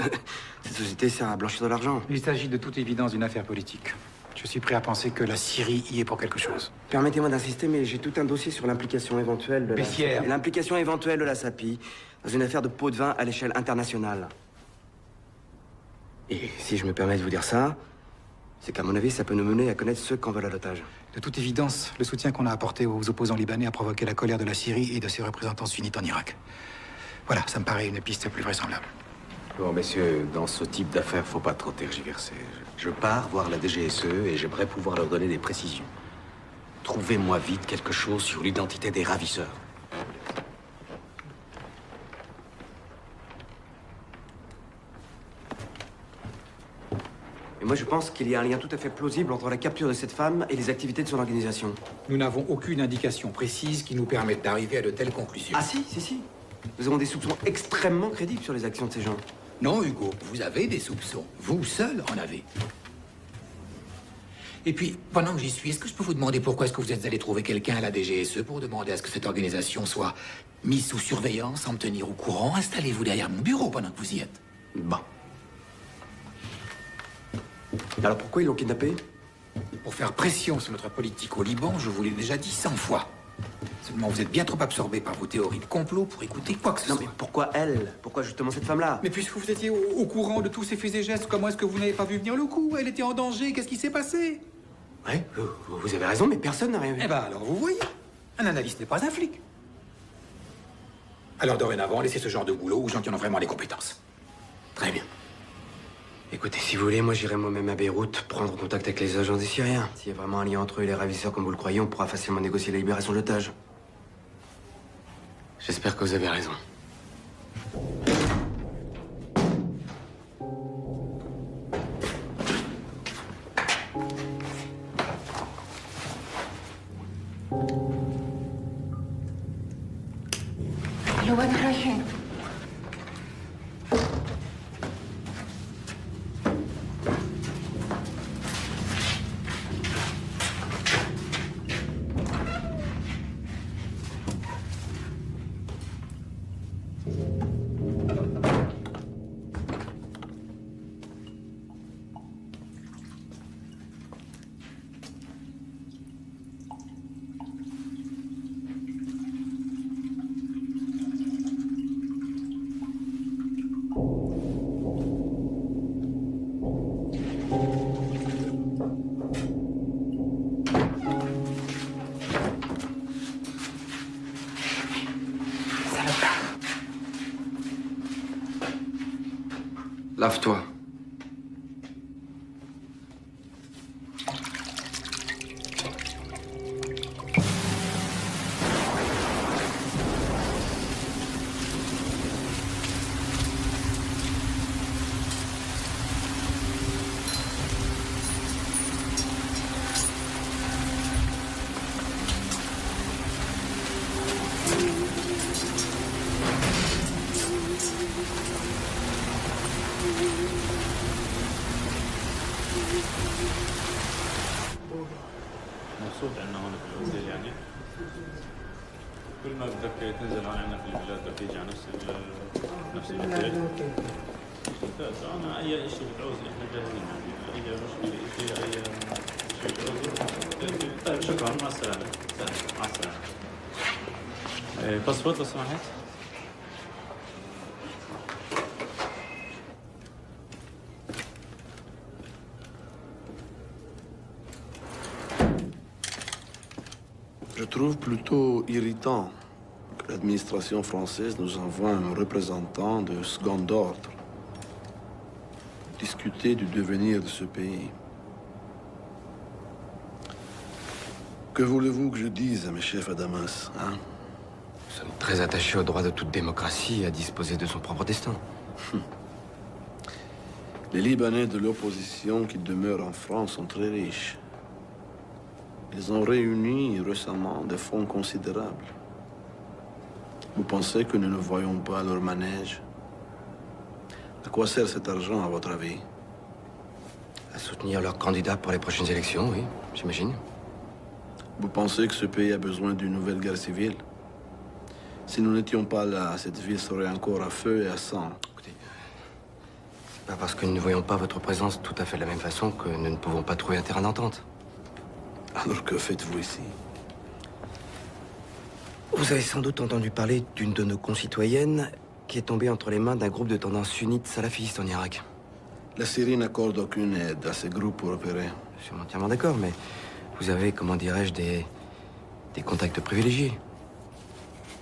cette société sert à blanchir de l'argent. Il s'agit de toute évidence d'une affaire politique. Je suis prêt à penser que la Syrie y est pour quelque chose. Permettez-moi d'insister, mais j'ai tout un dossier sur l'implication éventuelle de Bessières. l'implication éventuelle de la SAPI dans une affaire de pot de vin à l'échelle internationale. Et si je me permets de vous dire ça, c'est qu'à mon avis, ça peut nous mener à connaître ceux qu'en veulent à l'otage. De toute évidence, le soutien qu'on a apporté aux opposants libanais a provoqué la colère de la Syrie et de ses représentants sunnites en Irak. Voilà, ça me paraît une piste plus vraisemblable. Bon, messieurs, dans ce type d'affaires, faut pas trop tergiverser. Je pars voir la DGSE et j'aimerais pouvoir leur donner des précisions. Trouvez-moi vite quelque chose sur l'identité des ravisseurs. Et moi, je pense qu'il y a un lien tout à fait plausible entre la capture de cette femme et les activités de son organisation. Nous n'avons aucune indication précise qui nous permette d'arriver à de telles conclusions. Ah si. Nous avons des soupçons extrêmement crédibles sur les actions de ces gens. Non, Hugo, vous avez des soupçons. Vous seul en avez. Et puis, pendant que j'y suis, est-ce que je peux vous demander pourquoi est-ce que vous êtes allé trouver quelqu'un à la DGSE pour demander à ce que cette organisation soit mise sous surveillance, sans me tenir au courant? Installez-vous derrière mon bureau pendant que vous y êtes. Bon. Alors pourquoi ils l'ont kidnappé? Pour faire pression sur notre politique au Liban, je vous l'ai déjà dit 100 fois. Seulement, vous êtes bien trop absorbé par vos théories de complot pour écouter quoi que ce soit. Non, mais pourquoi elle? Pourquoi justement cette femme-là? Mais puisque vous étiez au courant de tous ces faits et gestes, comment est-ce que vous n'avez pas vu venir le coup? Elle était en danger, qu'est-ce qui s'est passé? Ouais, vous avez raison, mais personne n'a rien vu. Eh ben alors, vous voyez, un analyste n'est pas un flic. Alors dorénavant, laissez ce genre de boulot aux gens qui en ont vraiment les compétences. Très bien. Écoutez, si vous voulez, moi j'irai moi-même à Beyrouth prendre contact avec les agents des Syriens. S'il y a vraiment un lien entre eux et les ravisseurs comme vous le croyez, on pourra facilement négocier la libération de l'otage. J'espère que vous avez raison. لوين رايحين؟ Lave-toi. مبسوط عندنا هون في الاوتيل يعني كل ما بدك تنزل هون عندنا في البلاد بدك تيجي على نفس الاوتيل ممتاز. انا اي شيء بتعوز احنا جاهزين يعني اي مشكله شيء اي شيء بتعوزه. طيب شكرا مع السلامه. مع السلامه. باسبورت لو سمحت. Je trouve plutôt irritant que l'administration française nous envoie un représentant de second ordre pour discuter du devenir de ce pays. Que voulez-vous que je dise à mes chefs à Damas, hein? Nous sommes très attachés au droit de toute démocratie à disposer de son propre destin. Les Libanais de l'opposition qui demeurent en France sont très riches. Ils ont réuni récemment des fonds considérables. Vous pensez que nous ne voyons pas leur manège? À quoi sert cet argent, à votre avis? À soutenir leurs candidats pour les prochaines élections, oui, j'imagine. Vous pensez que ce pays a besoin d'une nouvelle guerre civile? Si nous n'étions pas là, cette ville serait encore à feu et à sang. Écoutez, c'est pas parce que nous ne voyons pas votre présence tout à fait de la même façon que nous ne pouvons pas trouver un terrain d'entente. Alors que faites-vous ici? Vous avez sans doute entendu parler d'une de nos concitoyennes qui est tombée entre les mains d'un groupe de tendance sunnite salafiste en Irak. La Syrie n'accorde aucune aide à ces groupes pour opérer. Je suis entièrement d'accord, mais vous avez, comment dirais-je, des contacts privilégiés.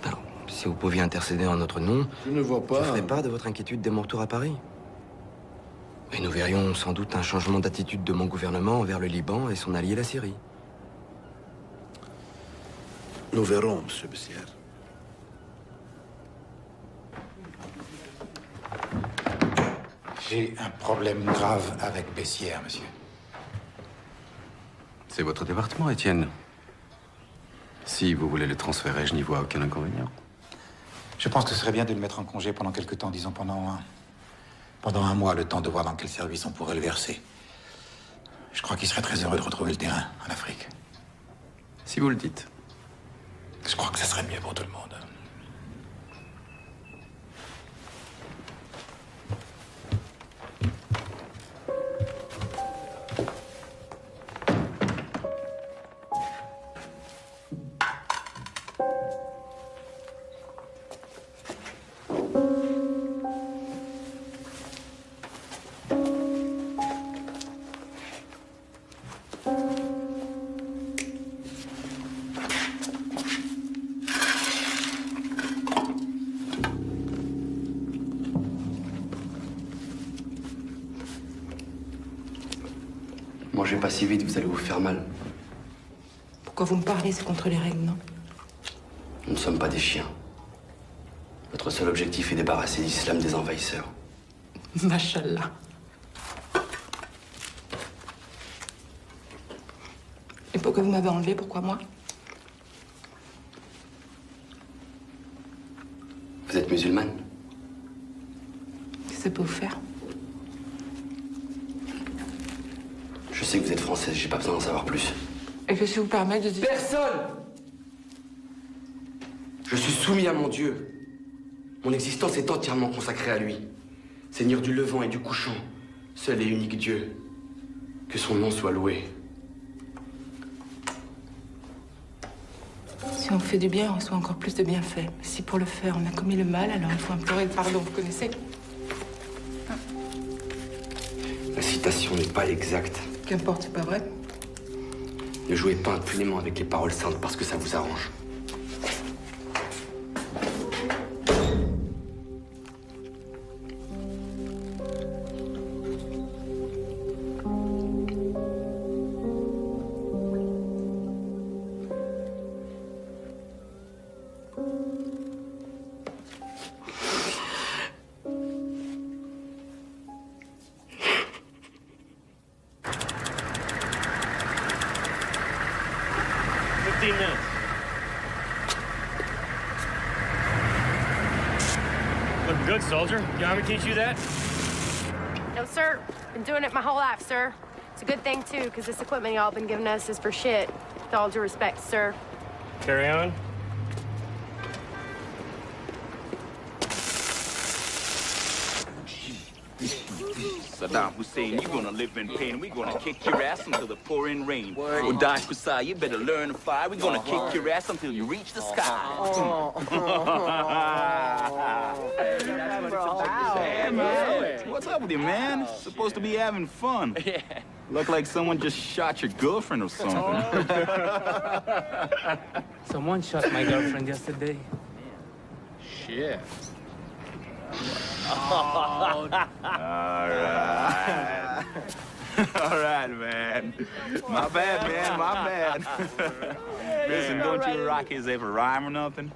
Alors, si vous pouviez intercéder en notre nom, je ne vois pas. Je ferais part de votre inquiétude dès mon retour à Paris. Et nous verrions sans doute un changement d'attitude de mon gouvernement envers le Liban et son allié la Syrie. Nous verrons, Monsieur Bessières. J'ai un problème grave avec Bessières, monsieur. C'est votre département, Étienne. Si vous voulez le transférer, je n'y vois aucun inconvénient. Je pense que ce serait bien de le mettre en congé pendant quelque temps, disons pendant un mois, le temps de voir dans quel service on pourrait le verser. Je crois qu'il serait très heureux de retrouver le terrain en Afrique. Si vous le dites. Je crois que ce serait mieux pour tout le monde. pas si vite, vous allez vous faire mal. Pourquoi vous me parlez? C'est contre les règles, non? Nous ne sommes pas des chiens. Notre seul objectif est débarrasser l'islam des envahisseurs. Machallah. Et pourquoi vous m'avez enlevé? Pourquoi moi? Vous êtes musulmane? Qu'est-ce que ça peut vous faire? Je sais que vous êtes française, j'ai pas besoin d'en savoir plus. Et qu'est-ce qui vous permet de dire... Personne! Je suis soumis à mon Dieu. Mon existence est entièrement consacrée à lui. Seigneur du levant et du couchant, seul et unique Dieu. Que son nom soit loué. Si on fait du bien, on reçoit encore plus de bienfaits. Si pour le faire, on a commis le mal, alors il faut implorer le pardon, vous connaissez? La citation n'est pas exacte. Qu'importe, c'est pas vrai? Ne jouez pas impunément avec les paroles saintes parce que ça vous arrange. Looking good, soldier. You want me to teach you that? No, sir. Been doing it my whole life, sir. It's a good thing, too, because this equipment y'all been giving us is for shit. With all due respect, sir. Carry on. Saddam Hussein, you're gonna live in pain. We're gonna kick your ass until the pouring rain. Well, Daesh Kusai, you better learn to fire. We're gonna kick your ass until you reach the sky. Hey, man. What's up with you, man? Supposed to be having fun. Look like someone just shot your girlfriend or something. Someone shot my girlfriend yesterday. Shit. All right. All right, man. My bad, man. My bad. Listen, don't you Rockies ever rhyme or nothing?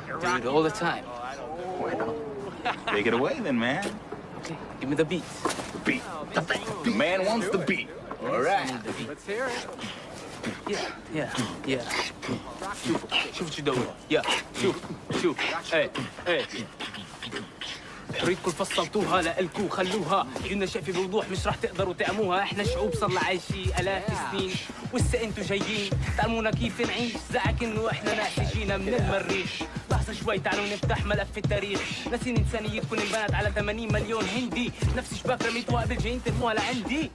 Dude, all the time. Take it away then, man. Okay, give me the beat. The beat. The beat. The man wants the beat. All right. Let's hear it. Yeah. شوف شو دوره. شوف. ايه. ريدكم فصلتوها لإلكوا خلوها عيوننا شايفة بوضوح مش رح تقدروا تعموها احنا شعوب صرنا عايشين آلاف السنين وهسه انتوا جايين تعلمونا كيف نعيش زعك انه احنا ناس جينا من المريخ لحظة شوي تعالوا نفتح ملف التاريخ ناسين انسانيتكم انبنت على 80 مليون هندي نفس شباك رميتوها قبل جايين ترموها لعندي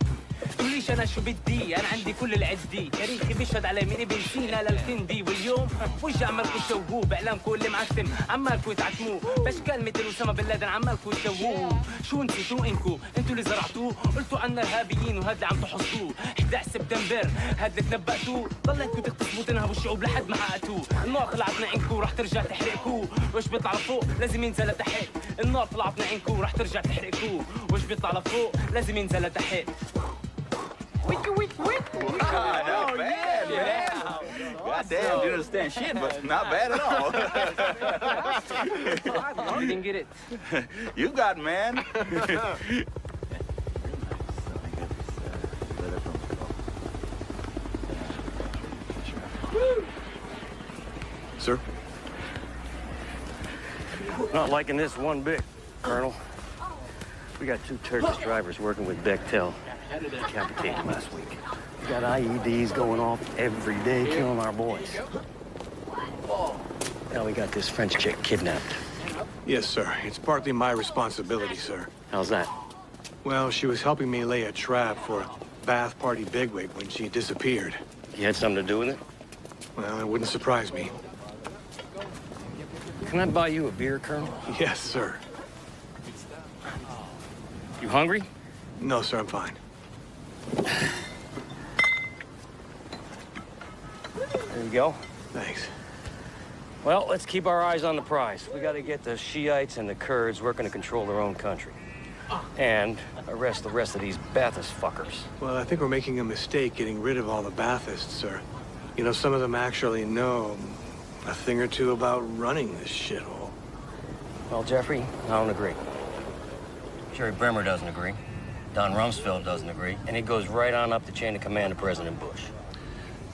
تقوليش انا شو بدي انا عندي كل العدي تاريخي بيشهد علي من ابن سينا للكندي واليوم وجه عمالكم تشوهوه باعلامكم اللي معتم عمالكم تعتموه باشكال مثل اسامه بن لادن عمالكم تسووه شو نسيتوا انتوا اللي زرعتوه قلتوا عنا ارهابيين وهذا اللي عم تحصدوه 11 سبتمبر هذا اللي تنبأتوه ضليتكم تغتصبوا تنهبوا الشعوب لحد ما حققتوه النار طلعت من عينكم رح ترجع تحرقكوه واش بيطلع لفوق لازم ينزل لتحت النار طلعت من عينكم رح ترجع تحرقكوه واش بيطلع لفوق لازم ينزل لتحت Not bad, man. Goddamn, you understand shit, but not bad at all. You didn't get it. You got, man. Sir? Not liking this one bit, Colonel. We got 2 Turkish drivers working with Bechtel. Decapitated last week. We got IEDs going off every day, killing our boys. Now we got this French chick kidnapped. Yes, sir. It's partly my responsibility, sir. How's that? Well, she was helping me lay a trap for a Bath Party bigwig when she disappeared. You had something to do with it? Well, it wouldn't surprise me. Can I buy you a beer, Colonel? Yes, sir. You hungry? No, sir, I'm fine. There you go. Thanks. Well, let's keep our eyes on the prize. We got to get the Shiites and the Kurds working to control their own country. and arrest the rest of these Ba'athist fuckers. Well, I think we're making a mistake getting rid of all the Ba'athists, sir. You know, some of them actually know a thing or two about running this shithole. Well, Jeffrey, I don't agree. Jerry Bremer doesn't agree. Don Rumsfeld doesn't agree. And it goes right on up the chain of command to President Bush.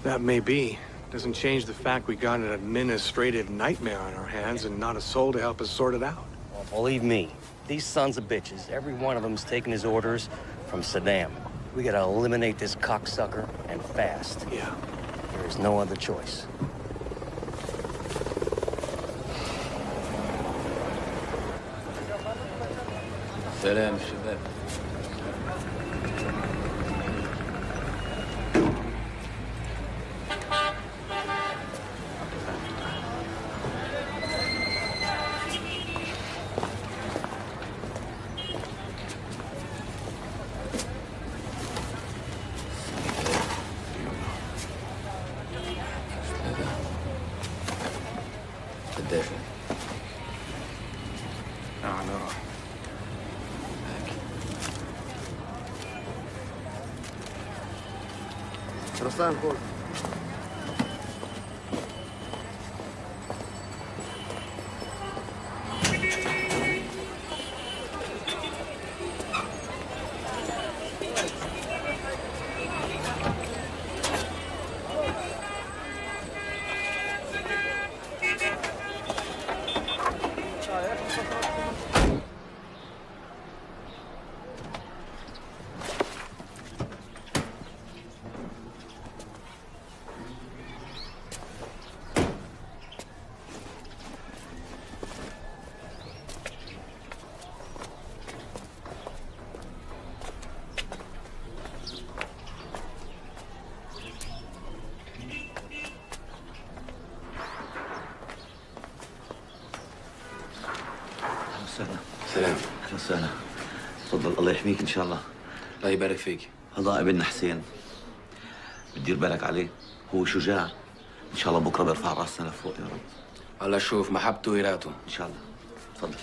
That may be. Doesn't change the fact we got an administrative nightmare on our hands and not a soul to help us sort it out. Well, believe me, these sons of bitches, every one of them is taking his orders from Saddam. We gotta eliminate this cocksucker, and fast. Yeah. There is no other choice. سلام شباب. الدافع. رسام خذ. سلام. اهلا وسهلا. تفضل الله يحميك ان شاء الله. الله يبارك فيك. هذا ابننا حسين. بتدير بالك عليه، هو شجاع. ان شاء الله بكره بيرفع راسنا لفوق يا رب. الله يشوف محبته ويراته. ان شاء الله. تفضل.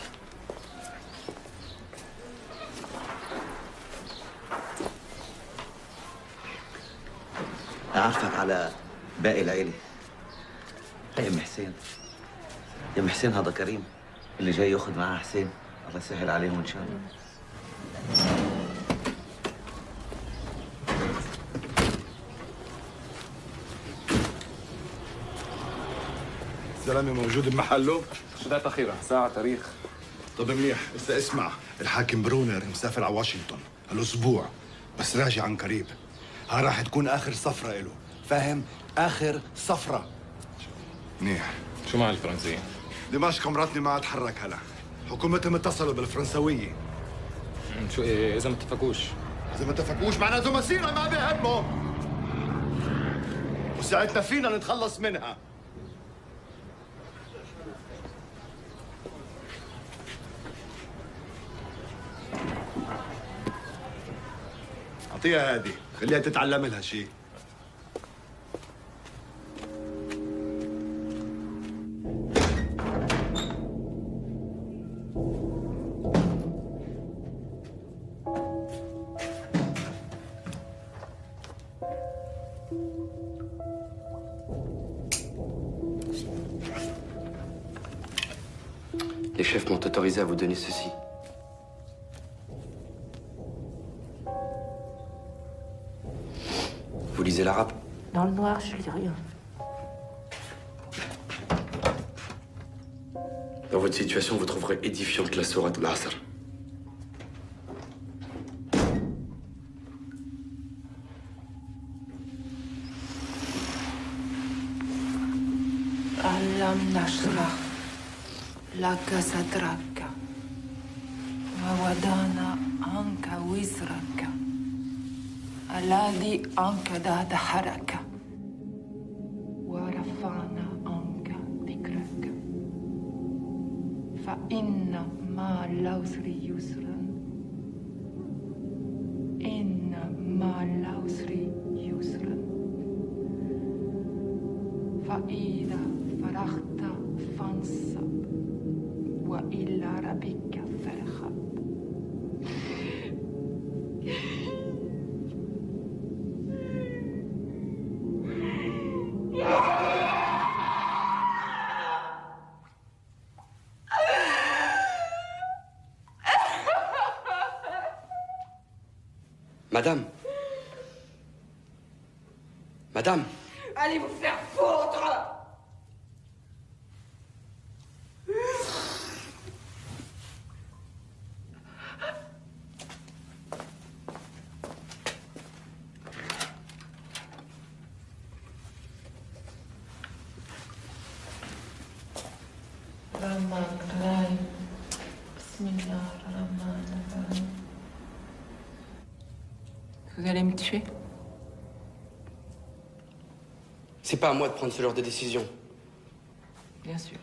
اعرفك على باقي العيله. هي ام حسين. يا ام حسين هذا كريم اللي جاي ياخذ معاه حسين. الله يسهل عليهم ان شاء الله. زلمه موجود بمحله؟ شدات أخيرة ساعة تاريخ. طب منيح، هسه اسمع، الحاكم برونر مسافر على واشنطن هالاسبوع، بس راجع عن قريب. ها راح تكون اخر صفرة له، فاهم؟ اخر صفرة. منيح. شو مع الفرنسيين؟ دمشق مراتني ما اتحرك هلا، حكومتهم اتصلوا بالفرنسوية. شو إيه إذا ما اتفقوش؟ إذا ما اتفقوش معناته مسيرة ما بيهمهم. وساعتنا فينا نتخلص منها. أعطيها هذه، خليها تتعلم لها شيء. Les chefs m'ont autorisé à vous donner ceci. Vous lisez l'arabe? Dans le noir, je lis rien. Dans votre situation, vous trouverez édifiante la sourate al-Asr. Alam nashrah laka sadraka wa wadana anka wizraka alladhi ankada daharaka wa rafa'na anka dhikraka fa inna ma al-usri yusran inna ma al-usri yusran fa idha فرغت فانصب وإلى ربك فارغب Madame. Madame. Allez vous faire foutre! Vous allez me tuer? C'est pas à moi de prendre ce genre de décision. Bien sûr.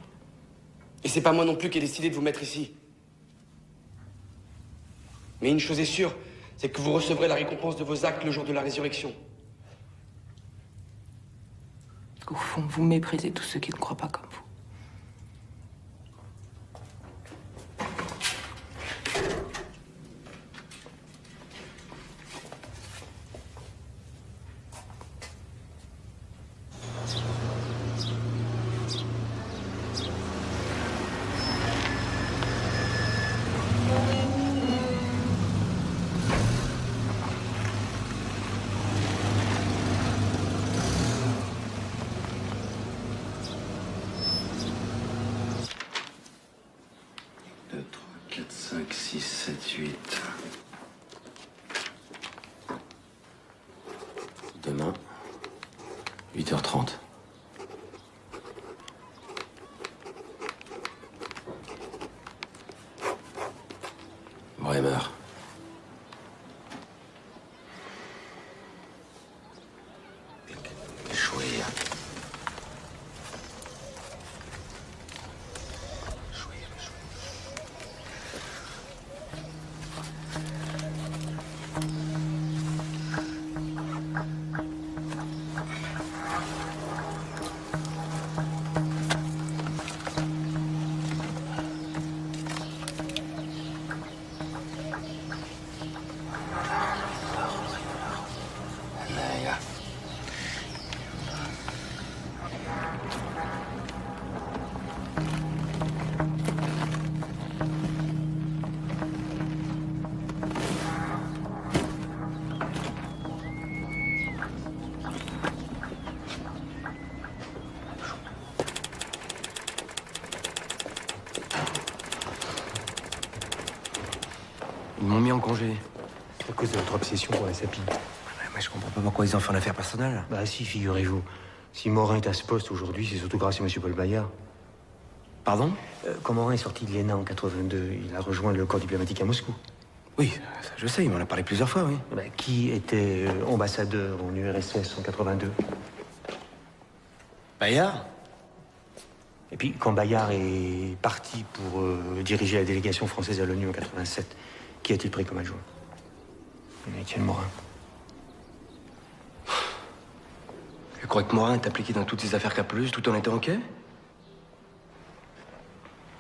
Et c'est pas moi non plus qui ai décidé de vous mettre ici. Mais une chose est sûre, c'est que vous recevrez la récompense de vos actes le jour de la résurrection. Au fond, vous méprisez tous ceux qui ne croient pas comme vous. Demain, 8h30. Bremer. Échouer. Ils m'ont mis en congé. À cause de votre obsession pour la sapie. Moi, je comprends pas pourquoi ils en font une affaire personnelle. Bah si, figurez-vous. Si Morin est à ce poste aujourd'hui, c'est surtout grâce à M. Paul Bayard. Pardon? Quand Morin est sorti de l'ENA en 82, il a rejoint le corps diplomatique à Moscou. Oui, ça, je sais, il m'en a parlé plusieurs fois, oui. Bah, qui était ambassadeur en URSS en 82? Bayard? Et puis, quand Bayard est parti pour diriger la délégation française à l'ONU en 87, qui a-t-il pris comme adjoint? Étienne Morin. Je crois que Morin est impliqué dans toutes ces affaires capeleuses tout en étant OK?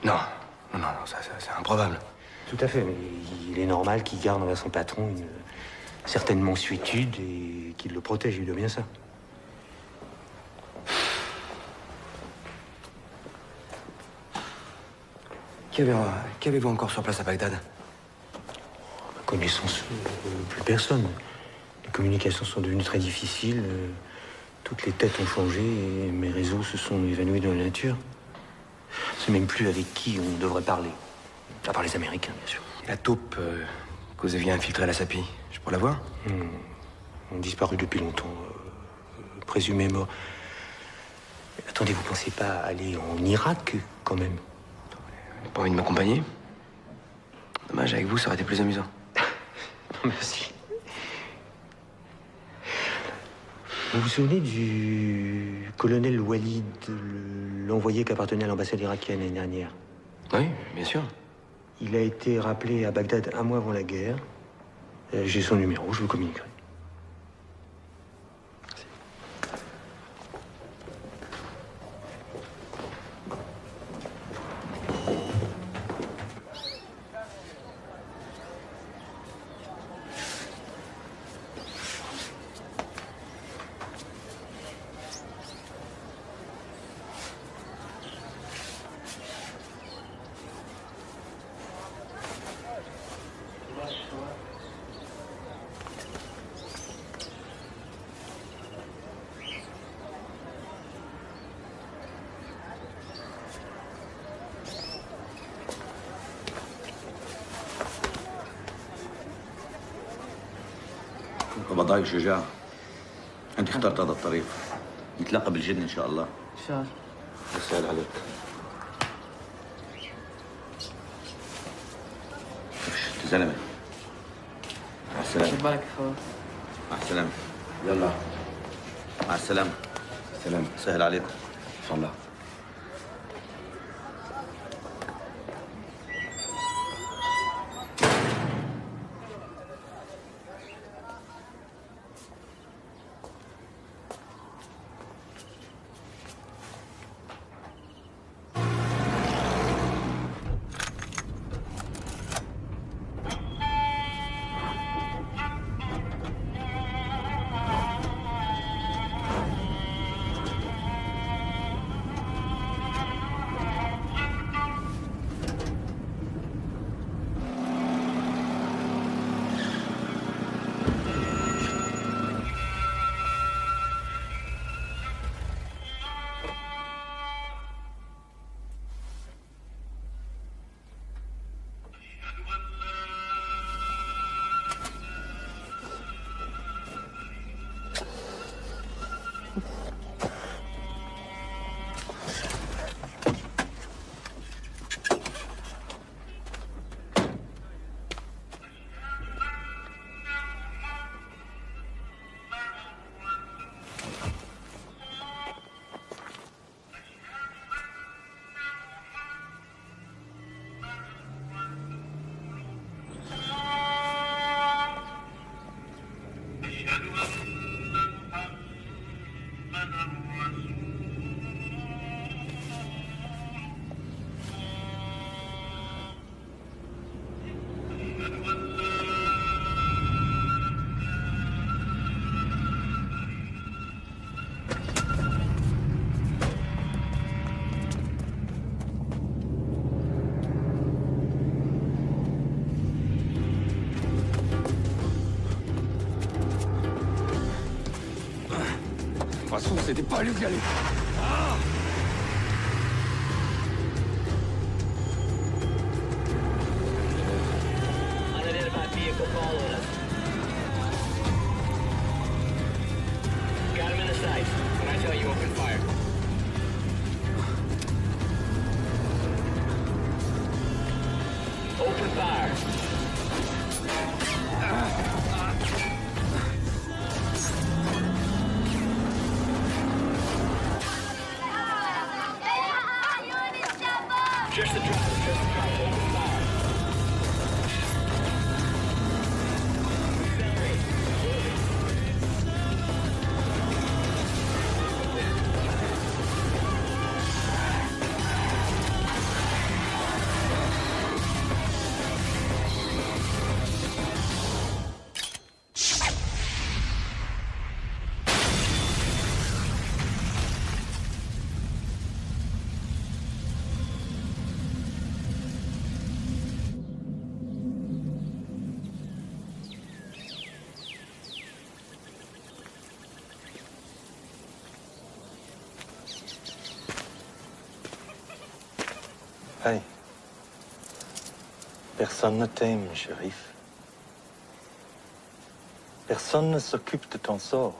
Non, ça c'est improbable. Tout à fait, mais il est normal qu'il garde envers son patron une certaine mansuétude et qu'il le protège, il doit bien ça. Qu'avez-vous encore sur place à Bagdad? À ma connaissance, plus personne. Les communications sont devenues très difficiles. Toutes les têtes ont changé et mes réseaux se sont évanouis dans la nature. Je ne sais même plus avec qui on devrait parler. À part les Américains, bien sûr. Et la taupe que vous aviez infiltrée à la SAPI, je pourrais la voir? On a disparu depuis longtemps. Présumé mort. Attendez, vous pensez pas aller en Irak, quand même? Vous n'avez pas envie de m'accompagner? Dommage, avec vous, ça aurait été plus amusant. Non, merci. Vous vous souvenez du colonel Walid, l'envoyé qui appartenait à l'ambassade irakienne l'année dernière? Oui, bien sûr. Il a été rappelé à Bagdad un mois avant la guerre. J'ai son numéro, je vous communiquerai. البضايع شجاع. انت اخترت هذا الطريق. نتلاقى بالجنة ان شاء الله. ان شاء الله. بسهل عليك. انت زلمه. مع السلامة. خد بالك يا اخوي. مع السلامة. يلا. مع السلامة. سلام. سهل عليكم. ان شاء الله. De toute façon, c'était pas lui qui allait. Unidentified vehicle following us. Got him in the sights. When I tell you, open fire. Open fire. Just the driver, open fire. Hey. Personne ne t'aime, shérif. Personne ne s'occupe de ton sort.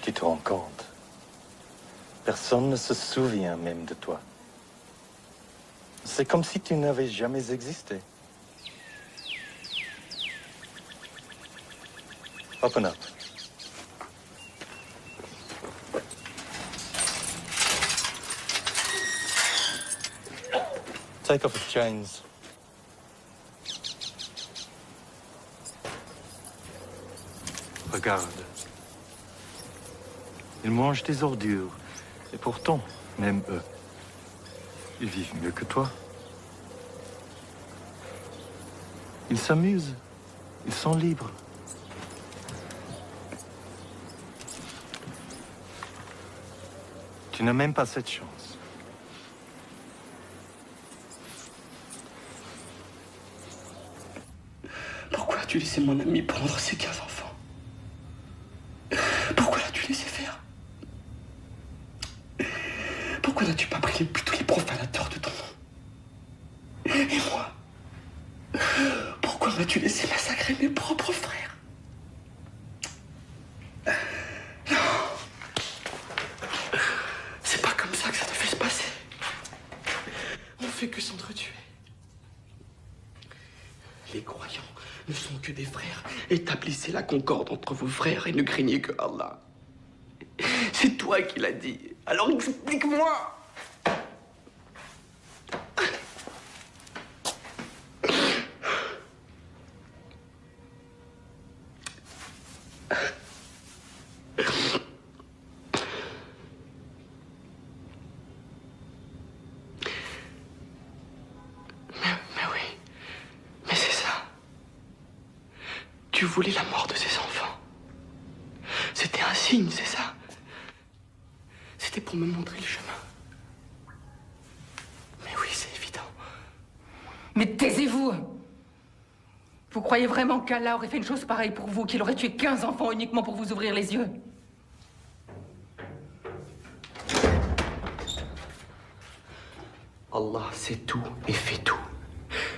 Tu te rends compte? Personne ne se souvient même de toi. C'est comme si tu n'avais jamais existé. Open up. Take off his chains. Regarde. Ils mangent des ordures. Et pourtant, même eux, ils vivent mieux que toi. Ils s'amusent. Ils sont libres. Tu n'as même pas cette chance. Pourquoi as-tu laissé mon ami prendre ces 15 enfants? Pourquoi l'as-tu laissé faire? Pourquoi n'as-tu pas prié plutôt les profanateurs de ton nom? Et moi? Pourquoi m'as-tu laissé massacrer Malgré mes propres frères. Non. C'est pas comme ça que ça devait se passer. On fait que s'entretuer. Les croyants ne sont que des frères. Établissez la concorde entre vos frères et ne craignez que Allah. C'est toi qui l'as dit. Alors explique-moi. Tu voulais la mort de ses enfants. C'était un signe, c'est ça? C'était pour me montrer le chemin. Mais oui, c'est évident. Mais taisez-vous! Vous croyez vraiment qu'Allah aurait fait une chose pareille pour vous, qu'il aurait tué 15 enfants uniquement pour vous ouvrir les yeux? Allah sait tout et fait tout.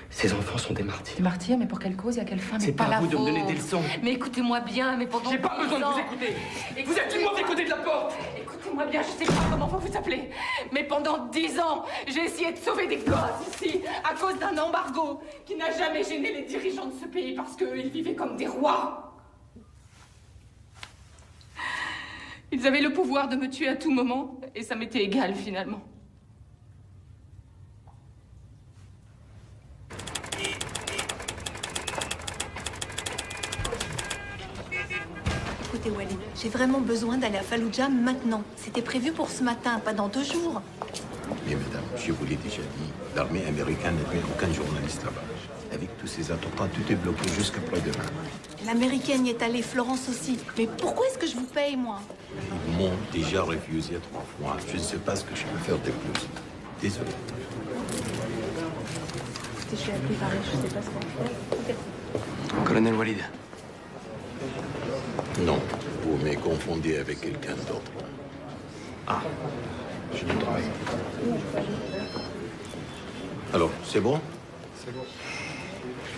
Ces enfants sont des martyrs. Des martyrs, mais pour quelle cause et à quelle fin? C'est pas à vous de me donner des leçons. Mais écoutez-moi bien, mais pendant... J'ai pas besoin de vous écouter. Vous êtes du mauvais côté de la porte. Écoutez-moi bien, je sais pas comment vous vous appelez, mais pendant 10 ans, j'ai essayé de sauver des gosses ici, à cause d'un embargo qui n'a jamais gêné les dirigeants de ce pays parce qu'ils vivaient comme des rois. Ils avaient le pouvoir de me tuer à tout moment, et ça m'était égal finalement. Écoutez, Walid, j'ai vraiment besoin d'aller à Fallujah maintenant. C'était prévu pour ce matin, pas dans 2 jours. Mais madame, je vous l'ai déjà dit, l'armée américaine n'admet aucun journaliste là-bas. Avec tous ces attentats, tout est bloqué jusqu'après-demain. L'américaine y est allée, Florence aussi. Mais pourquoi est-ce que je vous paye, moi? Ils m'ont déjà refusé 3 fois. Je ne sais pas ce que je peux faire de plus. Désolé. Écoutez, je suis appelée Paris, je sais pas ce qu'on fait. Ok. Colonel Walid. Non, vous me confondez avec quelqu'un d'autre. Ah, je dois travailler. Alors, c'est bon? C'est bon.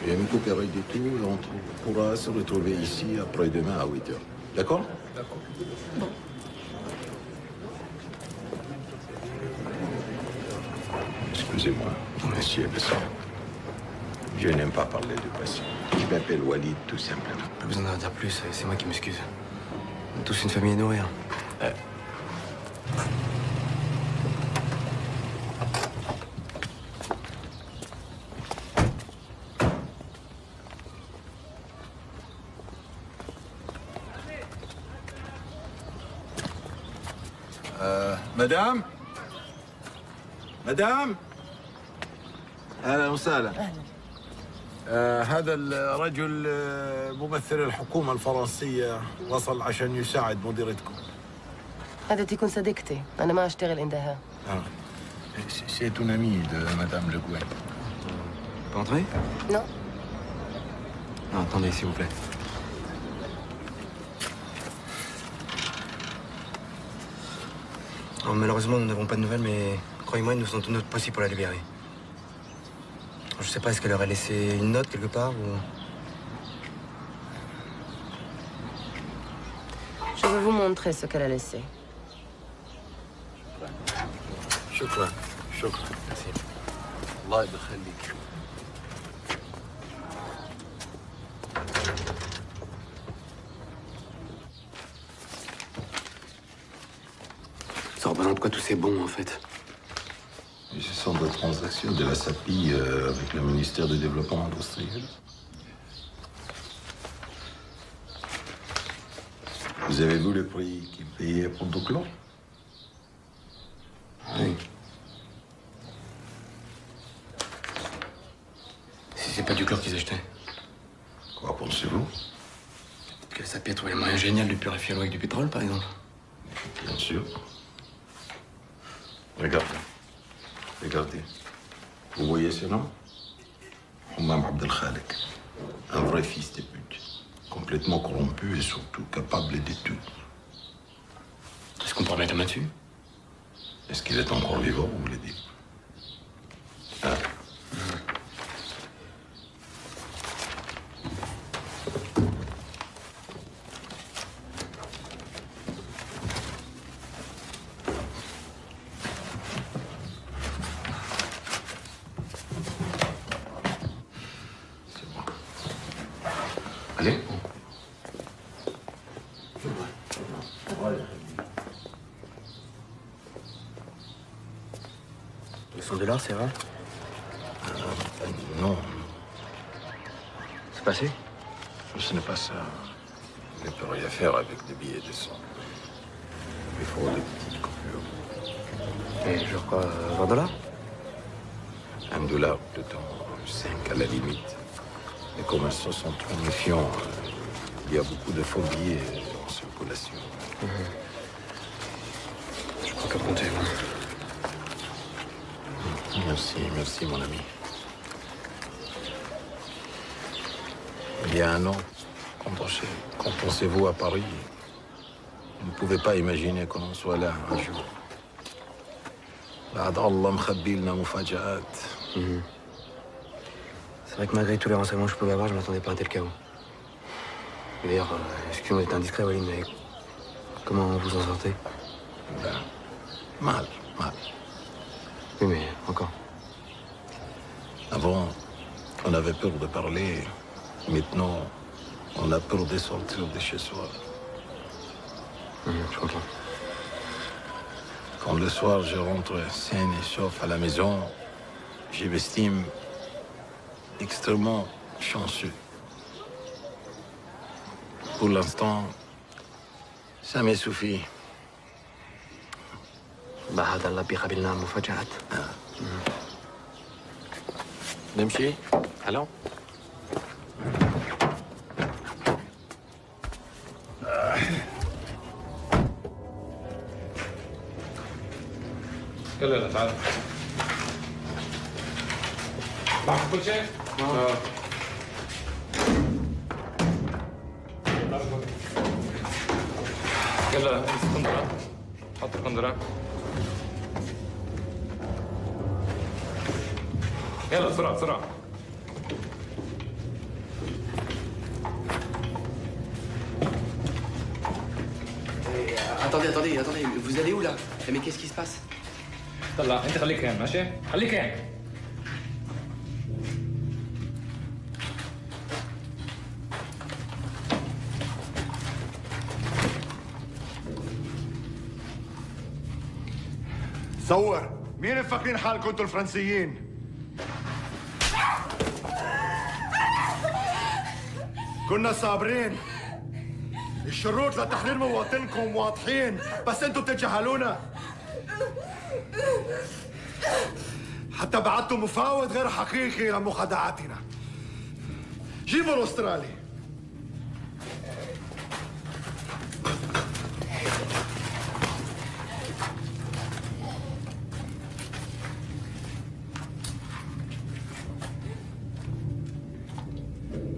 Je vais me coopérer du tout et on pourra se retrouver ici après-demain à 8h. D'accord? D'accord. Bon. Excusez-moi, monsieur Besson. Je n'aime pas parler de passé. Je m'appelle Walid, tout simplement. Pas besoin d'en dire plus, c'est moi qui m'excuse. On est tous une famille à nourrir. مدام مدام اهلا وسهلا هذا الرجل ممثل الحكومة الفرنسية وصل عشان يساعد مديرتكم. هذا تكون صديقتي، أنا ما أشتغل عندها. C'est une amie de Madame Le Gouin. Pas entrer? Non. Non, attendez, s'il vous plaît. Oh, malheureusement, nous n'avons pas de nouvelles, mais croyez-moi, nous faisons tout notre possible pour la libérer. Je sais pas, est-ce qu'elle aurait laissé une note quelque part ou... Je vais vous montrer ce qu'elle a laissé. شكرا شكرا. Merci. الله يخليك. Ça représente quoi tous ces bons, en fait? Ce sont des transactions de la SAPI avec le ministère du Développement industriel. Vous avez vu le prix qu'ils payaient pour Doclon? Oui. Si c'est pas du chlore qu'ils achetaient. Quoi pensez-vous? Que la SAPI a trouvé le moyen génial de purifier l'eau avec du pétrole, par exemple. Bien sûr. Regardez. Regardez. Vous voyez ce nom? Hammam Abdel Khalek. Un vrai fils de pute. Complètement corrompu et surtout capable de tout. Est-ce qu'on peut remettre la main dessus? Est-ce qu'il est encore vivant, vous voulez dire? Hein? $100, c'est vrai? Non. C'est passé? Ce n'est pas ça. On ne peut rien faire avec des billets de 100. Il faut des petites coupures. Et genre quoi, $20? $1 plutôt, 5 à la limite. Les commerçants sont trop méfiants. Il y a beaucoup de faux billets en circulation. Je crois qu'à compter. Merci mon ami. Il y a un an, quand pensez-vous à Paris, vous ne pouvez pas imaginer qu'on soit là un jour. بعد الله مخبي لنا مفاجآت. C'est vrai que malgré tous les renseignements que je pouvais avoir, je ne m'attendais pas à un tel chaos. D'ailleurs, excusez-moi d'être indiscret, Walid, mais comment vous en sortez? Mal. Oui, mais encore. Avant, on avait peur de parler. Maintenant, on a peur de sortir de chez soi. Je comprends. Quand le soir, je rentre sain et sauf à la maison, je m'estime extrêmement chanceux. Pour l'instant, ça me suffit. بعد الله بيقابلنا مفاجآت. نمشي؟ Allons. يلا تعال. معك كل شيء؟ يلا امسك القندرة. حط القندرة. يلا بسرعة. Attendez, vous allez où là? Mais qu'est-ce qui se passe? طلع انت خليك هين ماشي؟ خليك هين. صور مين مفكرين حالكم انتوا الفرنسيين؟ كنا صابرين. الشروط لتحرير مواطنكم واضحين، بس انتوا بتتجاهلونا. حتى بعتوا مفاوض غير حقيقي لمخادعاتنا. جيبوا الاسترالي.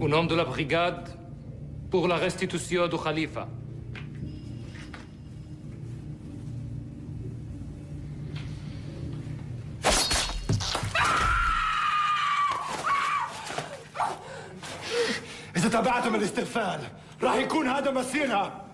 Au nom de la brigade, pour la restitution du Khalifa. إذا تبعتم الاستغفال راح يكون هذا مصيرها.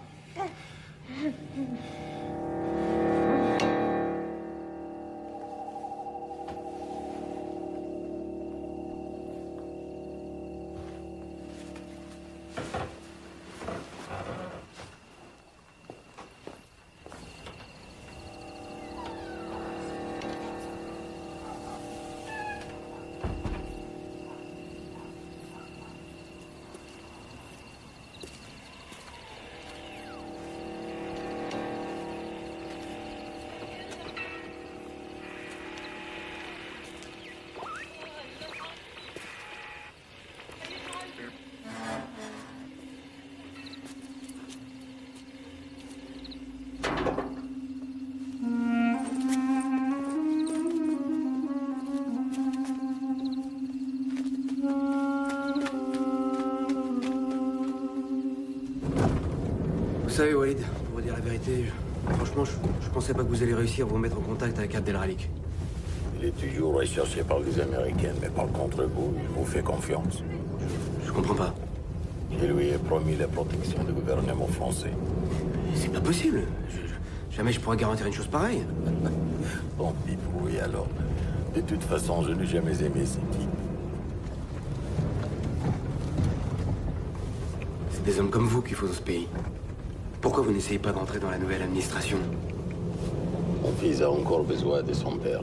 Vous savez, Walid, pour vous dire la vérité, franchement, je pensais pas que vous allez réussir à vous mettre en contact avec Abdel Ralik. Il est toujours recherché par les Américains, mais par contre vous, il vous fait confiance. Je comprends pas. Je lui ai promis la protection du gouvernement français. C'est pas possible. Jamais je pourrais garantir une chose pareille. Bon, pis pour lui alors. De toute façon, je n'ai jamais aimé ces types. C'est des hommes comme vous qu'il faut dans ce pays. Pourquoi vous n'essayez pas d'entrer dans la nouvelle administration? Mon fils a encore besoin de son père.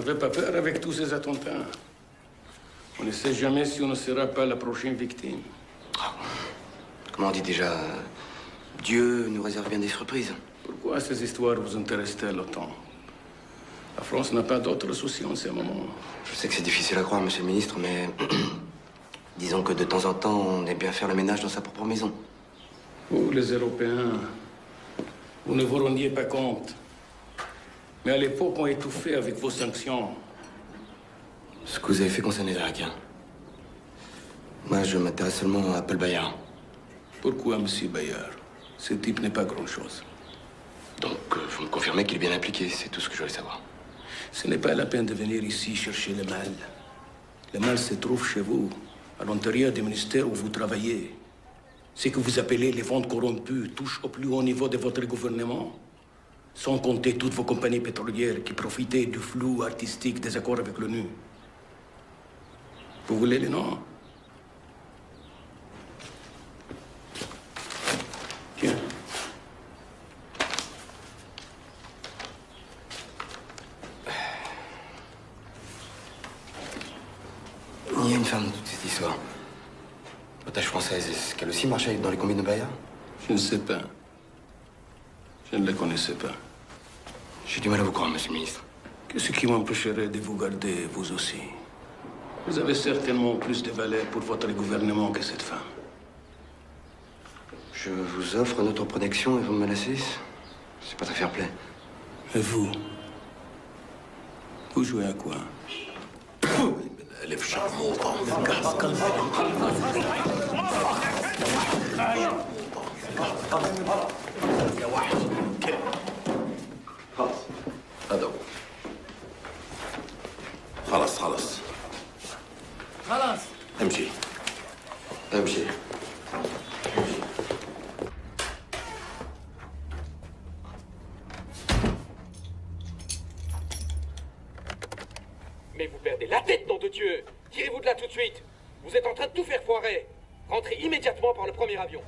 N'avez pas peur avec tous ces attentats. On ne sait jamais si on ne sera pas la prochaine victime. Comment on dit déjà, Dieu nous réserve bien des surprises. Pourquoi ces histoires vous intéressent-elles autant? La France n'a pas d'autres soucis en ce moment. Je sais que c'est difficile à croire, monsieur le ministre, mais disons que de temps en temps, on aime bien faire le ménage dans sa propre maison. Vous, les Européens, vous ne vous rendiez pas compte. Mais à l'époque, on étouffait avec vos sanctions. Ce que vous avez fait concerne les Irakiens. Moi, je m'intéresse seulement à Paul Bayard. Pourquoi, monsieur Bayard? Ce type n'est pas grand-chose. Donc, vous me confirmez qu'il est bien impliqué, c'est tout ce que je voulais savoir. Ce n'est pas la peine de venir ici chercher le mal. Le mal se trouve chez vous, à l'intérieur du ministère où vous travaillez. Ce que vous appelez les ventes corrompues touche au plus haut niveau de votre gouvernement, sans compter toutes vos compagnies pétrolières qui profitaient du flou artistique des accords avec l'ONU. Vous voulez les noms? Tiens. Il y a une femme dans toute cette histoire. Otage française, est-ce qu'elle aussi marchait dans les combines de Bayard? Je ne sais pas. Je ne la connaissais pas. J'ai du mal à vous croire, monsieur le ministre. Qu'est-ce qui m'empêcherait de vous garder, vous aussi? Vous avez certainement plus de valeur pour votre gouvernement que cette femme. Je vous offre notre protection et vous me menacez? C'est pas très fair-play. Et vous? Vous jouez à quoi? Elle est charmante. هذا هو خلاص خلاص خلاص امشي امشي Mais vous perdez la tête, nom de Dieu! Tirez-vous de là tout de suite! Vous êtes en train de tout faire foirer! Rentrez immédiatement par le premier avion!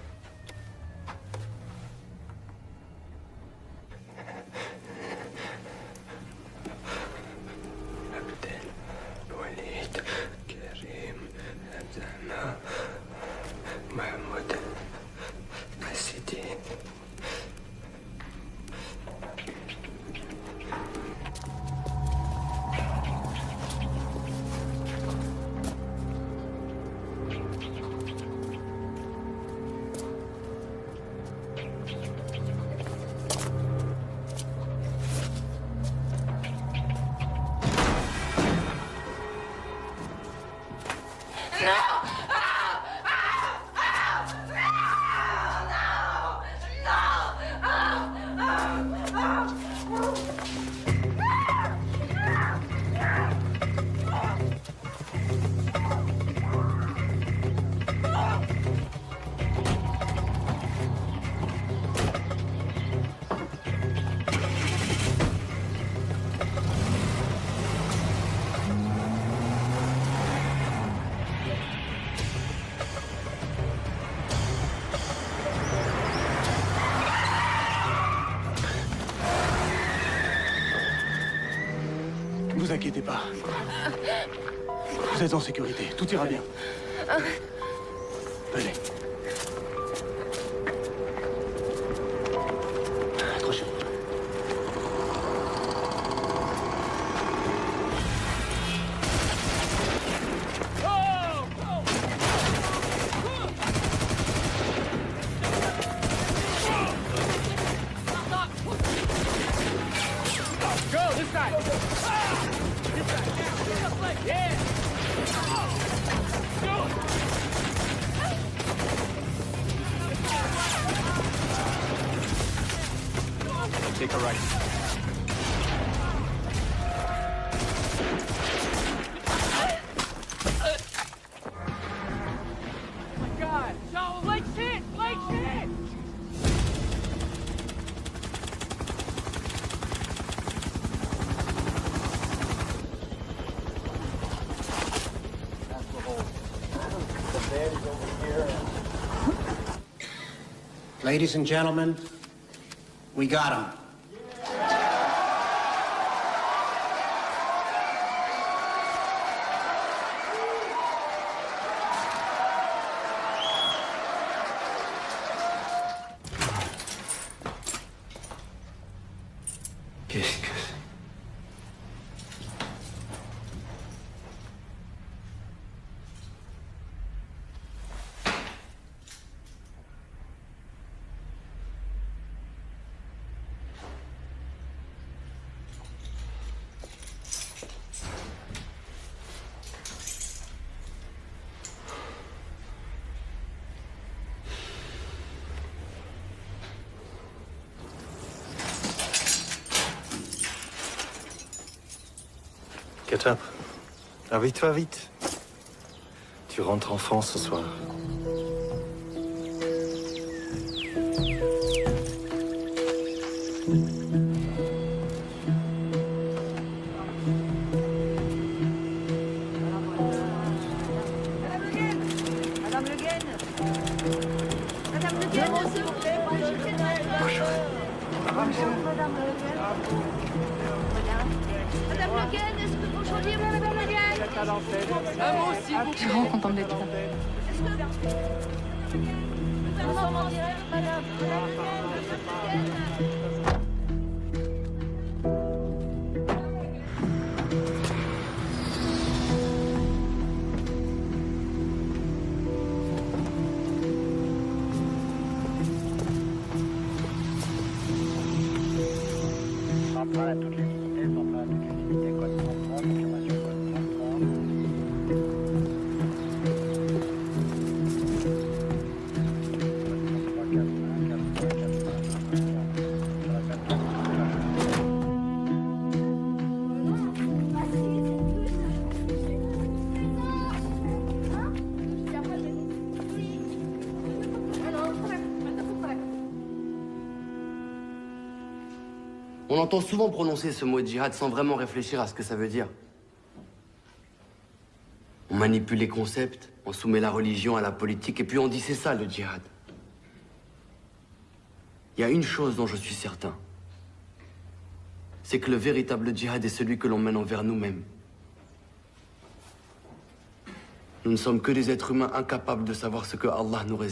Ne vous inquiétez pas. Vous êtes en sécurité. Tout ira bien. Venez. Accrochez-vous. Go, this side! This side, now! Yeah! Take a right. God! No, Blake's hit! Blake's hit! Ladies and gentlemen, we got him. Qu'est-ce que c'est? Ketchup, habille-toi vite. Tu rentres en France ce soir. Madame Le Guen. Madame Le Guen, s'il vous plaît, bonjour. Madame Le Guen. Madame Le Guen, est-ce que vous changez Madame Le Guen? Un mot, s'il vous plaît. Je suis vraiment contente d'être là. Nous sommes en direct, Madame Le Guen. On entend souvent prononcer ce mot djihad sans vraiment réfléchir à ce que ça veut dire. On manipule les concepts, on soumet la religion à la politique, et puis on dit c'est ça le djihad. Il y a une chose dont je suis certain. C'est que le véritable djihad est celui que l'on mène envers nous-mêmes. Nous ne sommes que des êtres humains incapables de savoir ce que Allah nous réserve.